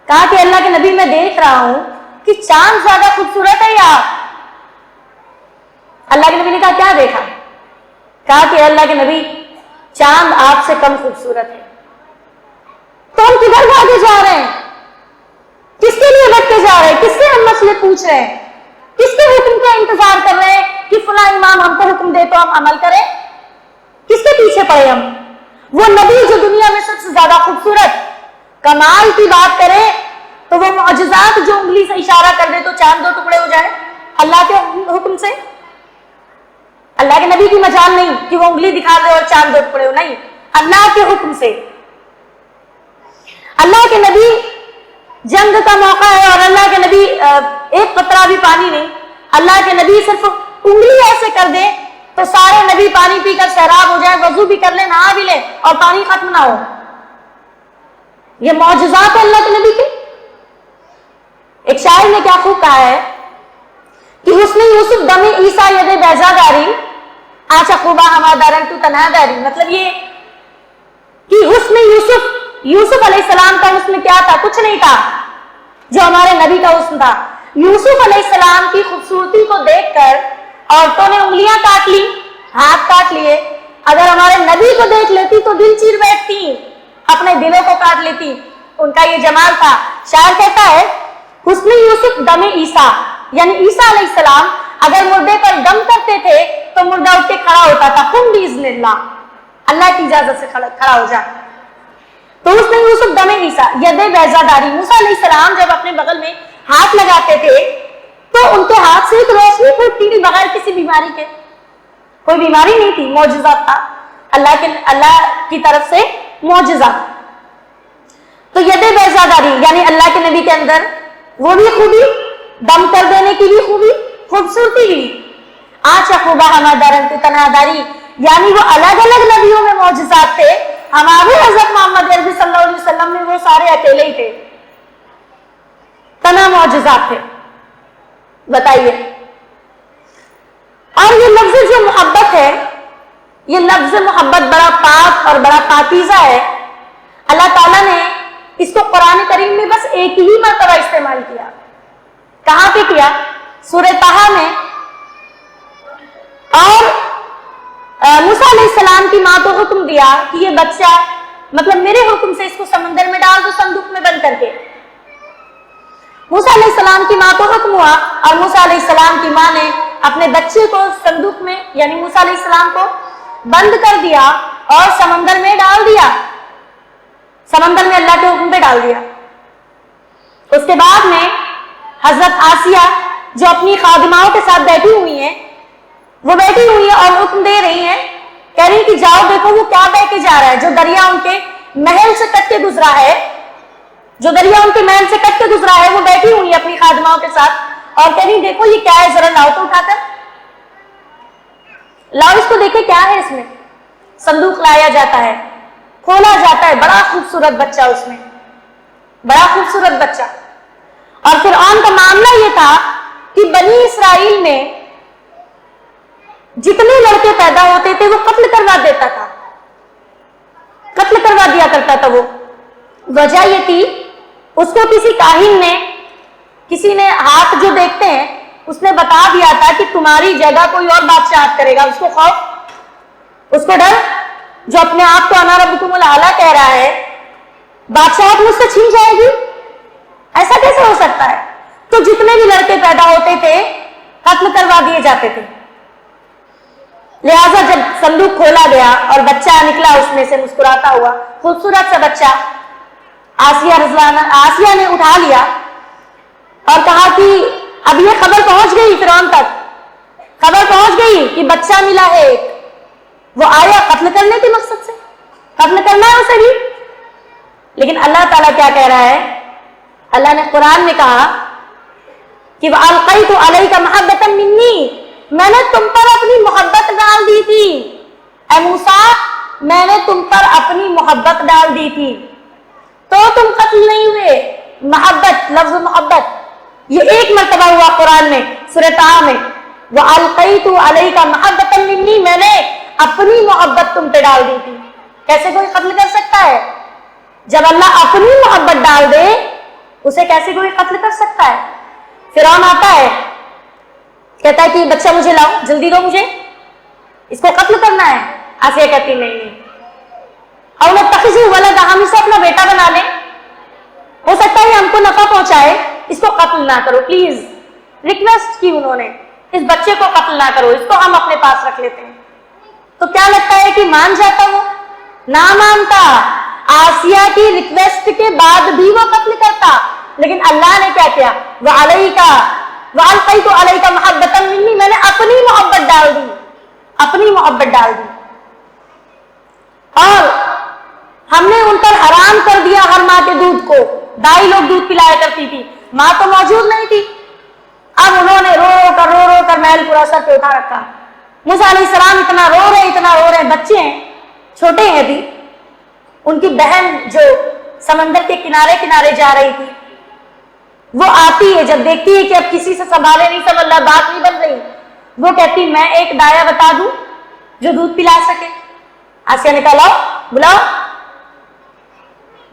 کہا کہ اللہ کے نبی میں دیکھ رہا ہوں کہ چاند زیادہ خوبصورت ہے یا آپ؟ اللہ کے نبی نے کہا کیا دیکھا؟ کہا کہ اللہ کے نبی چاند آپ سے کم خوبصورت ہے۔ تو ہم کدھر بھاگے جا رہے ہیں؟ کس کے لیے بھٹکے جا رہے ہیں؟ کس سے ہم مسئلے پوچھ رہے ہیں؟ کس کے حکم کا انتظار کر رہے ہیں کہ فلاں امام ہم کو حکم دے تو ہم عمل کریں؟ کس کے پیچھے پڑے ہم؟ وہ نبی جو دنیا میں سب سے زیادہ خوبصورت کمال کی بات کرے تو وہ معجزات جو انگلی سے اشارہ کر دے تو چاند دو ٹکڑے ہو جائے، اللہ کے حکم سے؟ اللہ کے نبی کی مجال نہیں کہ وہ انگلی دکھا دے اور چاند دو ٹکڑے ہو، نہیں، اللہ کے حکم سے۔ اللہ کے نبی جنگ کا موقع ہے اور اللہ کے نبی ایک قطرہ بھی پانی نہیں، اللہ کے نبی صرف انگلی ایسے کر دے تو سارے نبی پانی پی کر سیراب ہو جائے، وضو بھی کر لے، نہا بھی لے اور پانی ختم نہ ہو۔ یہ معجزات ہے اللہ کے نبی کے۔ ایک شاعر نے کیا خوب کہا ہے کہ حسن یوسف دم عیسیٰ ید بیضا داری آچا خوبا ہما دارن تو تنہا داری، مطلب یہ کہ حسن یوسف علیہ السلام کا حسن کیا تھا؟ کچھ نہیں تھا جو ہمارے نبی کا حسن تھا۔ یوسف علیہ السلام کی خوبصورتی کو دیکھ کر عورتوں نے انگلیاں کاٹ لی، ہاتھ کاٹ لیے، اگر ہمارے نبی کو دیکھ لیتی تو دل چیر بیٹھتی، اپنے دلوں کو کاٹ لیتی، ان کا یہ جمال تھا۔ شاعر کہتا ہے حسن یوسف دم عیسیٰ، یعنی عیسیٰ علیہ السلام اگر مردے پر دم کرتے تھے تو مردہ اٹھ کے کھڑا ہوتا تھا، قم باذن اللہ، اللہ کی اجازت سے کھڑا ہو جا۔ تو حسن یوسف دم عیسیٰ ید بیضا داری، موسیٰ علیہ السلام جب اپنے بغل میں ہاتھ لگاتے تھے تو ان کے ہاتھ سے ایک روشنی پھوٹتی تھی بغیر کسی بیماری کے، کوئی بیماری نہیں تھی، معجزہ تھا، اللہ کی طرف سے معجزہ۔ تو ید بیضا داری یعنی اللہ کے نبی کے اندر وہ بھی خوبی، دم کر دینے کی بھی خوبی، خوبصورتی بھی۔ آچا خوبا ہما دارن تو تنہا داری، یعنی وہ الگ الگ نبیوں میں معجزات تھے، ہمارے حضرت محمد عربی صلی اللہ علیہ وسلم میں وہ سارے اکیلے ہی تھے، تنہا معجزات تھے۔ بتائیے، اور یہ لفظ جو محبت ہے، یہ لفظ محبت بڑا پاک اور بڑا پاکیزہ ہے۔ اللہ تعالیٰ نے اس کو قرآن کریم میں بس ایک ہی مرتبہ استعمال کیا۔ کہاں پہ کیا؟ سورہ طٰہٰ میں۔ اور موسیٰ علیہ السلام کی ماں کو حکم دیا کہ یہ بچہ مطلب میرے حکم سے اس کو سمندر میں ڈال دو صندوق میں بند کر کے۔ موسیٰ علیہ السلام کی ماں کو حکم ہوا اور موسیٰ علیہ السلام کی ماں نے اپنے بچے کو صندوق میں یعنی موسیٰ علیہ السلام کو بند کر دیا اور سمندر میں ڈال دیا، سمندر میں اللہ کے حکم پہ ڈال دیا۔ اس کے بعد میں حضرت آسیہ جو اپنی خادماؤں کے ساتھ بیٹھی ہوئی ہیں، وہ بیٹھی ہوئی ہیں اور حکم دے رہی ہیں، کہہ رہی کہ جاؤ دیکھو وہ کیا بہ کے جا رہا ہے، جو دریا ان کے محل سے کٹ کے گزرا ہے، جو دریا ان کے محل سے کٹ کے گزرا ہے، وہ بیٹھی ہوئی ہے اپنی خادماؤں کے ساتھ اور کہہ رہی دیکھو یہ کیا ہے، ذرا لاؤ تو اٹھا کر لاؤ اس کو، دیکھے کیا ہے اس میں۔ صندوق لایا جاتا ہے، کھولا جاتا ہے، بڑا خوبصورت بچہ اس میں، بڑا خوبصورت بچہ۔ اور فرعون کا معاملہ یہ تھا کہ بنی اسرائیل میں جتنے لڑکے پیدا ہوتے تھے وہ قتل کروا دیتا تھا، قتل کروا دیا کرتا تھا۔ وہ وجہ یہ تھی اس کو کسی کاہن نے، کسی نے ہاتھ جو دیکھتے ہیں اس نے بتا دیا تھا کہ تمہاری جگہ کوئی اور بادشاہت کرے گا، اس کو خوف، اس کو ڈر، جو اپنے آپ کو انا ربکم الاعلی کہہ رہا ہے، بادشاہت مجھ سے چھین جائے گی، ایسا کیسے ہو سکتا ہے؟ تو جتنے بھی لڑکے پیدا ہوتے تھے قتل کروا دیے جاتے تھے۔ لہٰذا جب صندوق کھولا گیا اور بچہ نکلا اس میں سے مسکراتا ہوا، خوبصورت سا بچہ، آسیہ نے اٹھا لیا اور کہا کہ اب یہ خبر پہنچ گئی فرعون تک، خبر پہنچ گئی کہ بچہ ملا ہے ایک، وہ آیا قتل کرنے کے مقصد سے، قتل کرنا ہے اسے بھی۔ لیکن اللہ تعالیٰ کیا کہہ رہا ہے؟ اللہ نے قرآن میں کہا کہ وَأَلْقَيْتُ عَلَيْكَ مَحَبَّةً مِّنِّي، میں نے تم پر اپنی محبت ڈال دی تھی، اے موسیٰ میں نے تم پر اپنی محبت ڈال دی تھی تو تم قتل نہیں ہوئے۔ محبت، لفظ محبت یہ ایک مرتبہ ہوا قرآن میں، سورۃ طٰہٰ میں وَأَلْقَيْتُ عَلَيْكَ مَحَبَّةً مِّنِّي، میں نے اپنی محبت تم پہ ڈال دی تھی. کیسے کوئی قتل کر سکتا ہے؟ جب اللہ اپنی محبت ڈال دے اسے کیسے کوئی قتل کر سکتا ہے؟ فرعون آتا ہے کہتا ہے کہ بچہ مجھے لاؤ، جلدی دو مجھے، اس کو قتل کرنا ہے. آسیہ کہتی نہیں، اور نتخذوا ولدا، ہم اسے اپنا بیٹا بنا لیں، ہو سکتا ہے ہم کو نفع پہنچائے، اس کو قتل نہ کرو پلیز. ریکویسٹ کی انہوں نے، اس بچے کو قتل نہ کرو، اس کو ہم اپنے پاس رکھ لیتے ہیں. تو کیا لگتا ہے کہ مان جاتا وہ؟ نہ مانتا. آسیہ کی ریکویسٹ کے بعد بھی وہ قتل کرتا. لیکن اللہ نے کیا کیا؟ وَأَلْقَيْتُ عَلَيْكَ مَحَبَّةً مِّنِّي، میں نے اپنی محبت ڈال دی، اپنی محبت ڈال دی. اور ہم نے ان پر حرام کر دیا ہر ماں کے دودھ کو. دائی لوگ دودھ پلایا کرتی تھی، ماں تو موجود نہیں تھی. اب انہوں نے رو رو کر محل پورا سر پہ اٹھا رکھا. موسیٰ علیہ السلام اتنا رو رہے ہیں، بچے ہیں، چھوٹے ہیں ابھی. ان کی بہن جو سمندر کے کنارے جا رہی تھی، وہ آتی ہے، جب دیکھتی ہے کہ اب کسی سے سنبھالے نہیں سب اللہ، بات نہیں بن رہی، وہ کہتی میں ایک دایا بتا دوں جو دودھ پلا سکے. آسیہ نے کہا لاؤ، بلاؤ.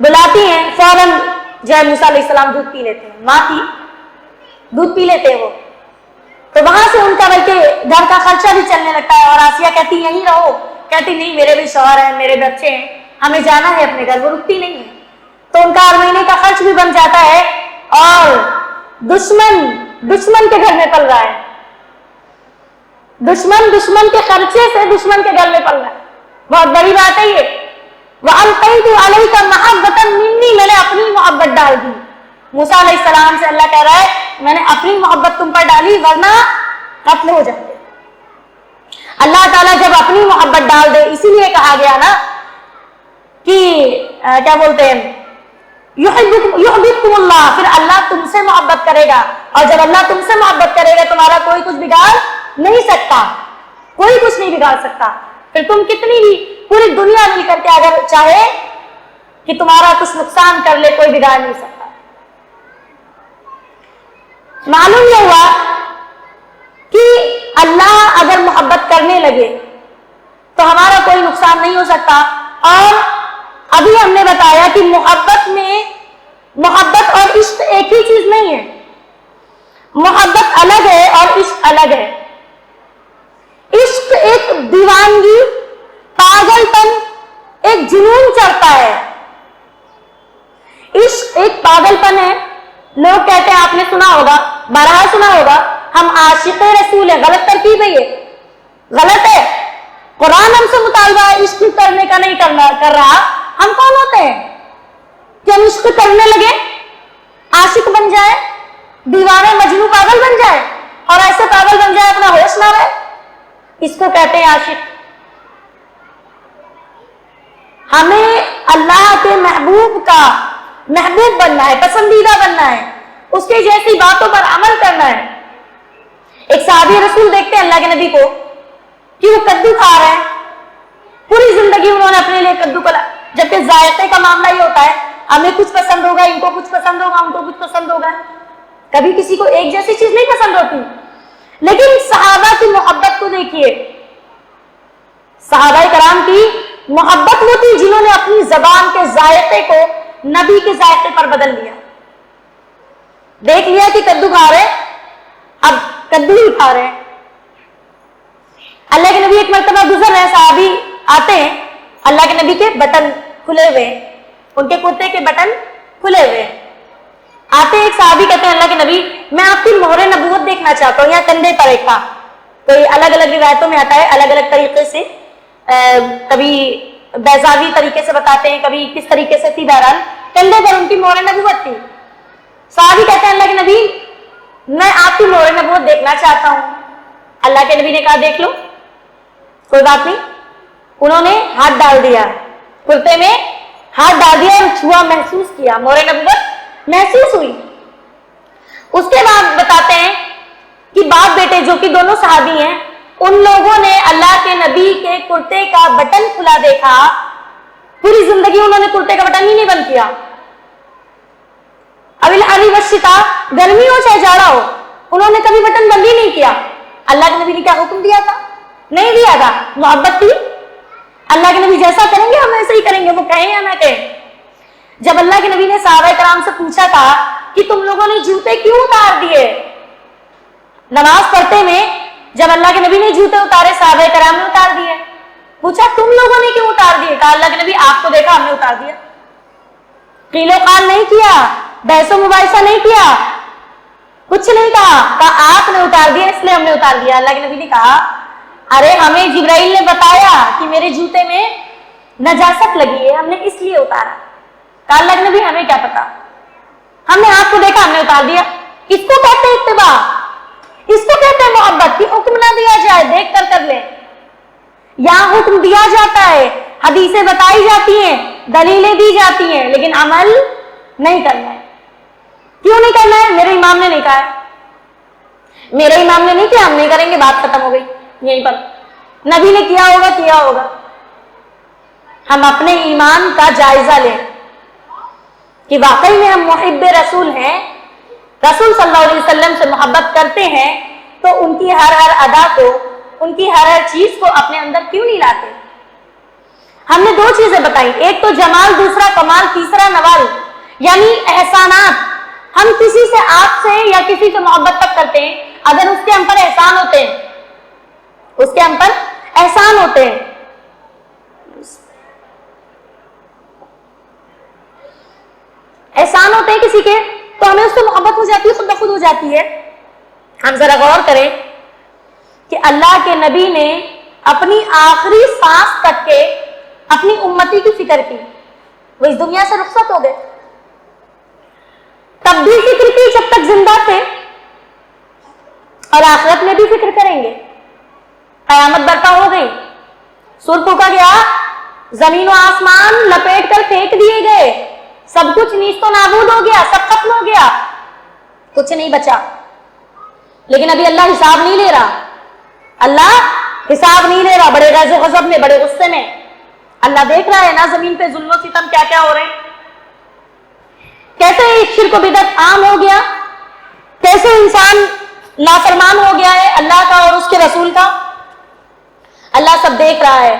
بلاتی ہیں، فوراً جو ہے موسیٰ علیہ السلام دودھ پی لیتے ہیں. ماں کی دودھ پی لیتے ہیں وہ. تو وہاں سے ان کا بلکہ گھر کا خرچہ بھی چلنے لگتا ہے. اور آسیہ کہتی یہیں رہو، کہتی نہیں میرے بھی شوہر ہیں، میرے بچے ہیں، ہمیں جانا ہے اپنے گھر. وہ رکتی نہیں ہے. تو ان کا ہر مہینے کا خرچ بھی بن جاتا ہے. اور دشمن کے گھر میں پل رہا ہے، دشمن کے خرچے سے دشمن کے گھر میں پل رہا ہے. بہت بڑی بات ہے یہ. وَأَلْقَيْتُ عَلَيْكَ مَحَبَّةً مِّنِّي، میں نے اپنی محبت ڈال دی. موسیٰ علیہ السلام سے اللہ کہہ رہا ہے میں نے اپنی محبت تم پر ڈالی ورنہ قتل ہو جاتے. اللہ تعالیٰ جب اپنی محبت ڈال دے، اسی لیے کہا گیا نا کہ کیا بولتے ہیں یحببکم اللہ، پھر اللہ تم سے محبت کرے گا. اور جب اللہ تم سے محبت کرے گا تمہارا کوئی کچھ بگاڑ نہیں سکتا، کوئی کچھ نہیں بگاڑ سکتا. پھر تم کتنی بھی پوری دنیا مل کر کے اگر چاہے کہ تمہارا کچھ نقصان کر لے، کوئی بگاڑ نہیں سکتا. معلوم یہ ہوا کہ اللہ اگر محبت کرنے لگے تو ہمارا کوئی نقصان نہیں ہو سکتا. اور ابھی ہم نے بتایا کہ محبت اور عشق ایک ہی چیز نہیں ہے. محبت الگ ہے اور عشق الگ ہے. عشق ایک دیوانگی، پاگل پن، ایک جنون چڑھتا ہے. عشق ایک پاگل پن ہے. لوگ کہتے ہیں، آپ نے سنا ہوگا، بارہا سنا ہوگا، ہم عاشق رسول ہیں. غلط ترکیب ہے یہ، غلط ہے. قرآن ہم سے مطالبہ عشق کرنے کا نہیں کر رہا. ہم کون ہوتے ہیں کہ ہم عشق کرنے لگے، عاشق بن جائے، دیوانے مجنون پاگل بن جائے، اور ایسے پاگل بن جائے اپنا ہوش نہ رہے؟ اس کو کہتے ہیں عاشق. ہمیں اللہ کے محبوب کا محبوب بننا ہے، پسندیدہ بننا ہے، اس کے جیسی باتوں پر عمل کرنا ہے. ایک صحابی رسول دیکھتے ہیں اللہ کے نبی کو کہ وہ کدو کھا رہے ہیں. پوری زندگی انہوں نے اپنے لیے کدو کا، جبکہ ذائقے کا معاملہ یہ ہوتا ہے ہمیں کچھ پسند ہوگا، ان کو کچھ پسند ہوگا، ان کو کچھ پسند ہوگا. کبھی کسی کو ایک جیسی چیز نہیں پسند ہوتی. لیکن صحابہ کی محبت کو دیکھیے، صحابہ کرام کی محبت وہ تھی جنہوں نے اپنی زبان کے ذائقے کو نبی کے ذائقے پر بدل لیا. دیکھ لیا کہ کدو کھا رہے، اب کدو ہی کھا رہے ہیں. اللہ کے نبی ایک مرتبہ گزر رہے ہیں، صحابی آتے ہیں، اللہ کے نبی کے بٹن کھلے ہوئے، ان کے کرتے کے بٹن کھلے ہوئے. آتے ایک صحابی کہتے ہیں اللہ کے نبی میں آپ کی مہر نبوت دیکھنا چاہتا ہوں. یہاں کندھے پر ایک تھا، کوئی الگ الگ روایتوں میں آتا ہے الگ الگ طریقے سے، کبھی بیضاوی طریقے سے بتاتے ہیں، کبھی کس طریقے سے تھی. بہرحال کندھے پر ان کی مہر نبوت تھی. صحابی کہتے ہیں اللہ کے نبی میں آپ کی مہر نبوت دیکھنا چاہتا ہوں. اللہ کے نبی نے کہا دیکھ لو، کوئی بات نہیں. انہوں نے ہاتھ ڈال دیا کرتے میں، ہاتھ ڈال دیا اور چھوا، محسوس کیا، مہر نبوت محسوس ہوئی. اس کے بعد بتاتے ہیں کہ باپ بیٹے جو کہ دونوں صحابی ہیں، ان لوگوں نے اللہ کے نبی کے کرتے کا بٹن کھلا دیکھا. پوری زندگی انہوں نے کرتے کا بٹن ہی نہیں بند کیا. اب الحری والشتاء، گرمی ہو چاہے جاڑا ہو، انہوں نے کبھی بٹن بندی نہیں کیا. اللہ کے نبی نے کیا حکم دیا تھا؟ نہیں دیا تھا. محبت تھی. اللہ کے نبی جیسا کریں گے ہم ایسے ہی کریں گے, وہ کہیں یا نہ کہیں. جب اللہ کے نبی نے صحابہ کرام سے پوچھا تھا کہ تم لوگوں نے جوتے کیوں اتار دیے, نماز پڑھتے میں جب اللہ کے نبی نے جوتے اتارے, صحابہ کرام نے اتار دیے. پوچھا تم لوگوں نے کیوں اتار دیے؟ کہا اللہ کے نبی آپ کو دیکھا ہم نے اتار دیا. قیل و قال نہیں کیا, بحث و مباحثہ نہیں کیا, کچھ نہیں کہا آپ نے اتار دیا اس لیے ہم نے اتار دیا. اللہ کے نبی نے کہا ارے ہمیں جبرائیل نے بتایا کہ میرے جوتے میں نجاست لگی ہے, ہم نے اس لیے اتارا. کہا اللہ کے نبی ہمیں کیا پتا, ہم نے آپ کو دیکھا ہم نے اتار دیا. اس کو کہتے ہیں اتباع, اس کو کہتے ہیں محبت. کی حکم نہ دیا جائے دیکھ کر کر لیں. یہاں حکم دیا جاتا ہے, حدیثیں بتائی جاتی ہیں, دلیلیں دی جاتی ہیں, لیکن عمل نہیں کرنا ہے. کیوں نہیں کرنا ہے؟ میرے امام نے نہیں کہا ہے, میرے امام نے نہیں کیا, ہم نہیں کریں گے, بات ختم ہو گئی یہیں پر. نبی نے کیا ہوگا کیا ہوگا. ہم اپنے ایمان کا جائزہ لیں کہ واقعی میں ہم محب رسول ہیں, رسول صلی اللہ علیہ وسلم سے محبت کرتے ہیں, تو ان کی ہر ادا کو, ان کی ہر چیز کو اپنے اندر کیوں نہیں لاتے. ہم نے دو چیزیں بتائی, ایک تو جمال, دوسرا کمال, تیسرا نوال, یعنی احسانات. ہم کسی سے, آپ سے یا کسی سے محبت تک کرتے ہیں اگر اس کے ہم پر احسان ہوتے ہیں, اس کے ہم پر احسان ہوتے ہیں. احسان ہوتے ہیں کسی کے, تو ہمیں اس سے محبت ہو جاتی ہے, خود بخود ہو جاتی ہے. ہم ذرا غور کریں کہ اللہ کے نبی نے اپنی آخری سانس تک کے اپنی امتی کی فکر کی. وہ اس دنیا سے رخصت ہو گئے, تب بھی فکر کی جب تک زندہ تھے, اور آخرت میں بھی فکر کریں گے. قیامت برپا ہو گئی, سور پھونکا گیا, زمین و آسمان لپیٹ کر پھینک دیے گئے, سب کچھ نیست و نابود ہو گیا, سب ختم ہو گیا, کچھ نہیں بچا. لیکن ابھی اللہ حساب نہیں لے رہا, اللہ حساب نہیں لے رہا. بڑے غیظ و غضب میں, بڑے غصے میں اللہ دیکھ رہا ہے نا زمین پہ ظلم و ستم کیا کیا ہو رہے ہیں. کیسے شرک و بدعت عام ہو گیا, کیسے انسان نافرمان ہو گیا ہے اللہ کا اور اس کے رسول کا. اللہ سب دیکھ رہا ہے.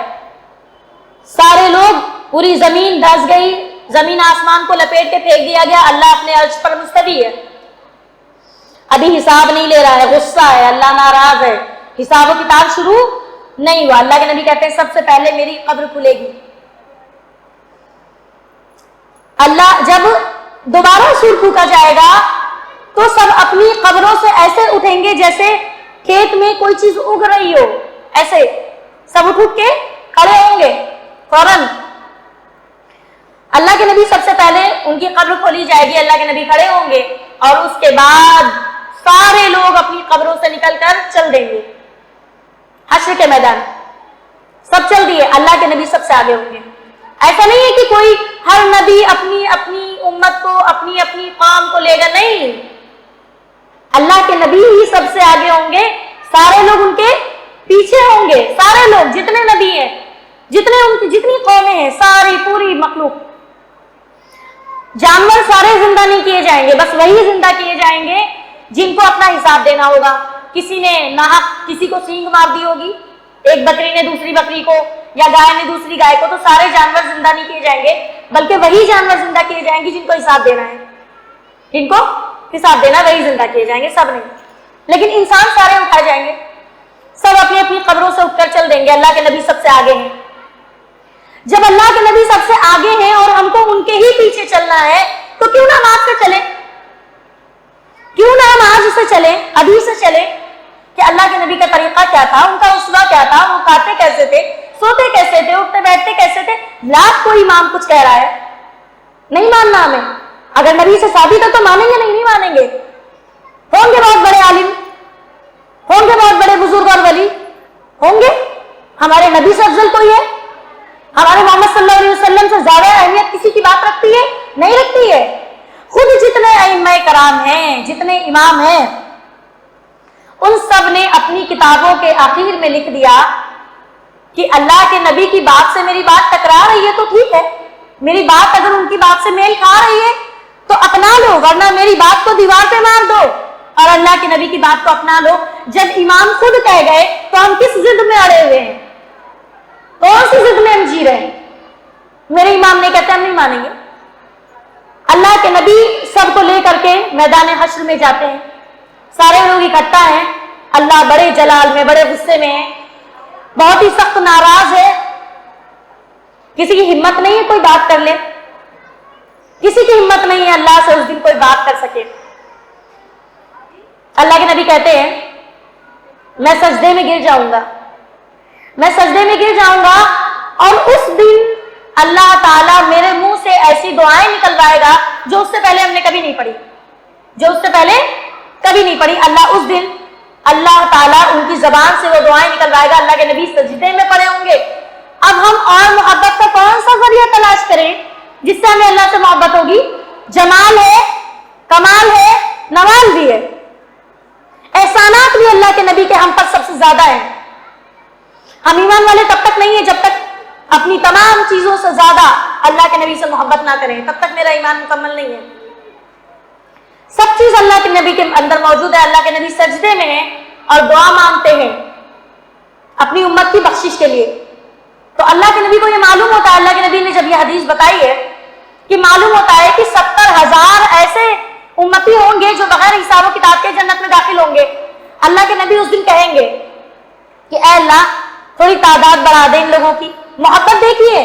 سارے لوگ, پوری زمین دھس گئی, زمین آسمان کو لپیٹ کے پھینک دیا گیا. اللہ اپنے عرش پر مستوی ہے, ابھی حساب نہیں لے رہا ہے, غصہ ہے, اللہ ناراض ہے, حساب و کتاب شروع نہیں ہوا. اللہ کے نبی کہتے ہیں سب سے پہلے میری قبر کھلے گی. اللہ جب دوبارہ سور پھونکا جائے گا تو سب اپنی قبروں سے ایسے اٹھیں گے جیسے کھیت میں کوئی چیز اگ رہی ہو, ایسے سب اٹھ کے کھڑے ہوں گے فوراً. اللہ کے نبی سب سے پہلے ان کی قبر کھولی جائے گی, اللہ کے نبی کھڑے ہوں گے, اور اس کے بعد سارے لوگ اپنی قبروں سے نکل کر چل دیں گے حشر کے میدان. سب چل دیے, اللہ کے نبی سب سے آگے ہوں گے. ایسا نہیں ہے کہ کوئی ہر نبی اپنی اپنی امت کو, اپنی اپنی قوم کو لے گا, نہیں. اللہ کے نبی ہی سب سے آگے ہوں گے, سارے لوگ ان کے پیچھے ہوں گے. سارے لوگ, جتنے نبی ہیں, جتنے ان کی جتنی قومیں ہیں, ساری پوری مخلوق. جانور سارے زندہ نہیں کیے جائیں گے, بس وہی زندہ کیے جائیں گے جن کو اپنا حساب دینا ہوگا. کسی نے ناحق کسی کو سینگ مار دی ہوگی, ایک بکری نے دوسری بکری کو, یا گائے نے دوسری گائے کو, تو سارے جانور زندہ نہیں کیے جائیں گے, بلکہ وہی جانور زندہ کیے جائیں گے جن کو حساب دینا ہے. جن کو حساب دینا وہی زندہ کیے جائیں گے, سب نہیں. لیکن انسان سارے اٹھائے جائیں گے, سب اپنی اپنی قبروں سے اٹھ کر چل دیں گے. اللہ کے نبی سب سے آگے ہیں. جب اللہ کے نبی سب سے آگے ہیں اور ہم کو ان کے ہی پیچھے چلنا ہے, تو کیوں نہ ہم آج سے چلیں, کیوں نہ ہم آج سے چلیں, ابھی سے چلیں کہ اللہ کے نبی کا طریقہ کیا تھا, ان کا اسوہ کیا تھا, وہ کھاتے کیسے تھے, سوتے کیسے تھے, اٹھتے بیٹھتے کیسے تھے. لاکھ کوئی امام کچھ کہہ رہا ہے, نہیں ماننا ہمیں. اگر نبی سے ثابت ہے تو مانیں گے, نہیں مانیں گے. ہوں گے بہت بڑے عالم, ہوں گے بہت بڑے بزرگ اور ولی ہوں گے, ہمارے نبی سے افضل کوئی ہے؟ ہمارے محمد صلی اللہ علیہ وسلم سے زیادہ اہمیت کسی کی بات رکھتی ہے؟ نہیں رکھتی ہے. خود جتنے ائمہ کرام ہیں, جتنے امام ہیں, ان سب نے اپنی کتابوں کے آخر میں لکھ دیا کہ اللہ کے نبی کی بات سے میری بات ٹکرا رہی ہے تو ٹھیک ہے, میری بات اگر ان کی بات سے میل کھا رہی ہے تو اپنا لو, ورنہ میری بات کو دیوار پہ مار دو. اور اللہ کے نبی کی بات کو اپنا لو. جب امام خود کہہ گئے تو ہم کس ضد میں اڑے ہوئے ہیں؟ کون سی ضد میں ہم جی رہے ہیں؟ میرے امام نہیں کہتے ہم نہیں مانیں گے. اللہ کے نبی سب کو لے کر کے میدان حشر میں جاتے ہیں, سارے لوگ اکٹھا ہیں, اللہ بڑے جلال میں, بڑے غصے میں ہے, بہت ہی سخت ناراض ہے. کسی کی ہمت نہیں ہے کوئی بات کر لے, کسی کی ہمت نہیں ہے اللہ سے اس دن کوئی بات کر سکے. اللہ کے نبی کہتے ہیں میں سجدے میں گر جاؤں گا, میں سجدے میں گر جاؤں گا, اور اس دن اللہ تعالیٰ میرے منہ سے ایسی دعائیں نکلوائے گا جو اس سے پہلے ہم نے کبھی نہیں پڑھی, جو اس سے پہلے کبھی نہیں پڑھی. اللہ اس دن اللہ تعالیٰ ان کی زبان سے وہ دعائیں نکلوائے گا. اللہ کے نبی سجدے میں پڑے ہوں گے. اب ہم اور محبت کا کون سا ذریعہ تلاش کریں جس سے ہمیں اللہ سے محبت ہوگی؟ جمال ہے, کمال ہے, نوال بھی ہے, احسانات بھی اللہ کے نبی کے ہم پر سب سے زیادہ ہیں. ہم ایمان والے تب تک نہیں ہیں جب تک اپنی تمام چیزوں سے زیادہ اللہ کے نبی سے محبت نہ کریں, تب تک میرا ایمان مکمل نہیں ہے. سب چیز اللہ کے نبی کے اندر موجود ہے. اللہ کے نبی سجدے میں ہیں اور دعا مانگتے ہیں اپنی امت کی بخشش کے لیے. تو اللہ کے نبی کو یہ معلوم ہوتا ہے, اللہ کے نبی نے جب یہ حدیث بتائی ہے کہ معلوم ہوتا ہے کہ 70,000 ایسے امتی ہوں گے جو بغیر حساب و کتاب کے جنت میں داخل ہوں گے. اللہ کے نبی اس دن کہیں گے کہ اے اللہ تھوڑی تعداد بڑھا دے ان لوگوں کی. محبت دیکھیے,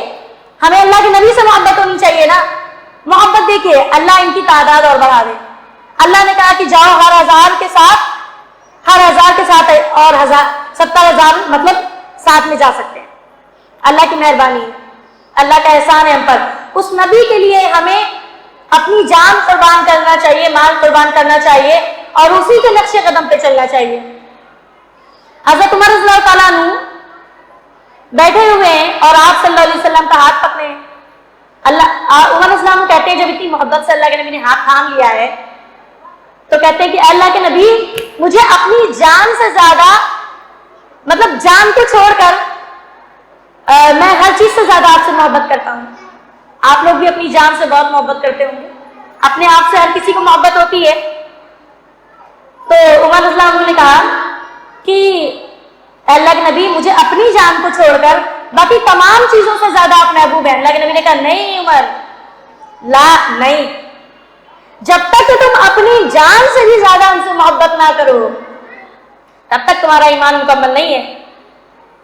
ہمیں اللہ کے نبی سے محبت ہونی چاہیے نا. محبت دیکھیے, اللہ ان کی تعداد اور بڑھا دے. اللہ نے کہا کہ جاؤ ہر ہزار کے ساتھ اور 70,000 مطلب ساتھ میں جا سکتے ہیں. اللہ کی مہربانی ہے, اللہ کا احسان ہے ہم پر. اس نبی کے لیے ہمیں اپنی جان قربان کرنا چاہیے, مال قربان کرنا چاہیے, اور اسی کے نقش قدم پہ چلنا چاہیے. حضرت عمر رضی اللہ تعالیٰ عنہ بیٹھے ہوئے ہیں اور آپ صلی اللہ علیہ وسلم کا ہاتھ پکڑے ہیں. عمر رضی اللہ عنہ کہتے ہیں جب اتنی محبت سے اللہ کے نبی نے ہاتھ تھام لیا ہے تو کہتے ہیں کہ اللہ کے نبی مجھے اپنی جان سے زیادہ, مطلب جان کو چھوڑ کر میں ہر چیز سے زیادہ آپ سے محبت کرتا ہوں. آپ لوگ بھی اپنی جان سے بہت محبت کرتے ہوں گے, اپنے آپ سے ہر کسی کو محبت ہوتی ہے. تو عمر رضی اللہ عنہ نے کہا کہ اللہ کے نبی مجھے اپنی جان کو چھوڑ کر باقی تمام چیزوں سے زیادہ آپ محبوب ہیں. اللہ کے نبی نے کہا نہیں عمر, لا نہیں, جب تک کہ تم اپنی جان سے بھی زیادہ ان سے محبت نہ کرو تب تک تمہارا ایمان مکمل نہیں ہے.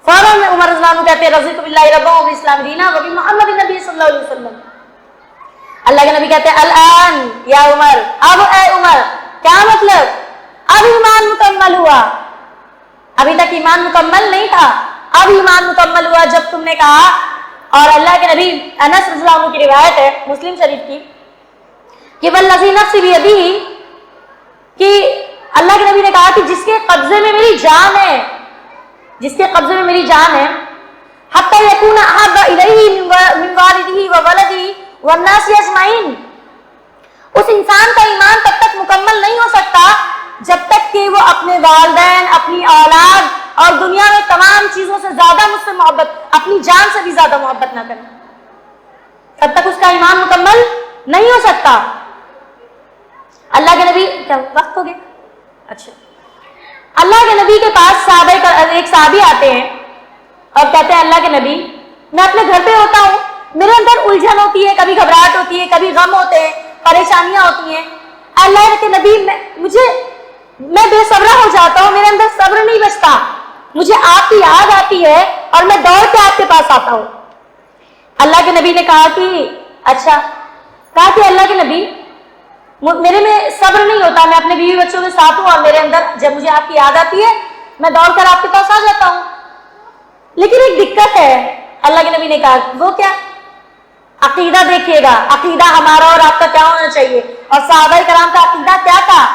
فوراً عمر رضی اللہ عنہ کہتے ہیں رضیت باللہ ربا وبالاسلام دینا وبمحمد نبی صلی اللہ علیہ وسلم. اللہ کے نبی کہتے ہیں الان یا عمر, اب اے عمر, کیا مطلب؟ اب ایمان مکمل ہوا, ابھی تک ایمان مکمل نہیں تھا, اب ایمان مکمل ہوا جب تم نے کہا. اور اللہ کے نبی انس رضی اللہ عنہ کی روایت ہے مسلم شریف کی کہ والذی نفسی بیدیہ, کہ اللہ کے نبی نے کہا کہ جس کے قبضے میں میری جان ہے, جس کے قبضے میں میری جان ہے, حتی یکون احب الیہ من والدہ وولدہ والناس اجمعین, اس انسان کا ایمان تب تک مکمل نہیں ہو سکتا جب تک کہ وہ اپنے والدین, اپنی اولاد اور دنیا میں تمام چیزوں سے زیادہ مجھ سے محبت, اپنی جان سے بھی زیادہ محبت نہ کرے, تب تک اس کا ایمان مکمل نہیں ہو سکتا. اللہ کے نبی, کیا وقت ہو گیا؟ اچھا. اللہ کے نبی کے پاس ایک صحابی آتے ہیں اور کہتے ہیں اللہ کے نبی میں اپنے گھر پہ ہوتا ہوں, میرے اندر الجھن ہوتی ہے, کبھی گھبراہٹ ہوتی ہے, کبھی غم ہوتے ہیں, پریشانیاں ہوتی ہیں. اللہ کے نبی میں بے صبرہ ہو جاتا ہوں, میرے اندر صبر نہیں بچتا, مجھے آپ کی یاد آتی ہے اور میں دوڑ کے آپ کے پاس آتا ہوں. اللہ کے نبی نے کہا کہ اچھا, کہا کہ اللہ کے نبی میرے میں صبر نہیں ہوتا, میں اپنے بیوی بچوں کے ساتھ ہوں اور میرے اندر جب مجھے آپ کی یاد آتی ہے میں دوڑ کر آپ کے پاس آ جاتا ہوں, لیکن ایک دقت ہے. اللہ کے نبی نے کہا وہ کیا؟ عقیدہ دیکھیے گا, عقیدہ ہمارا اور آپ کا کیا ہونا چاہیے, اور صحابہ کرام کا عقیدہ کیا تھا,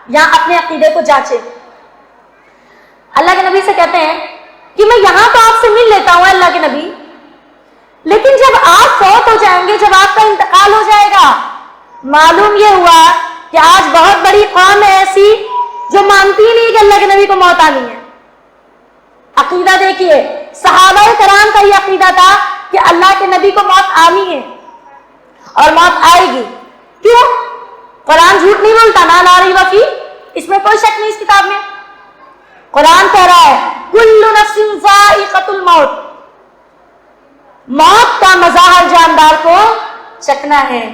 یہاں اپنے عقیدے کو جانچے. اللہ کے نبی سے کہتے ہیں کہ میں یہاں تو آپ سے مل لیتا ہوں اللہ کے نبی, لیکن جب آپ فوت ہو جائیں گے, جب آپ کا انتقال ہو جائے گا, معلوم یہ ہوا کہ آج بہت بڑی قوم ہے ایسی جو مانتی نہیں کہ اللہ کے نبی کو موت آنی ہے. عقیدہ دیکھیے, صحابہ کرام کا یہ عقیدہ تھا کہ اللہ کے نبی کو موت آنی ہے اور موت آئے گی. کیوں؟ قرآن جھوٹ نہیں بولتا, نا لا ریب فیہ, اس میں کوئی شک نہیں اس کتاب میں. قرآن کہہ رہا ہے کل نفس ذائقۃ الموت، موت کا مزہ ہر جاندار کو چکھنا ہے،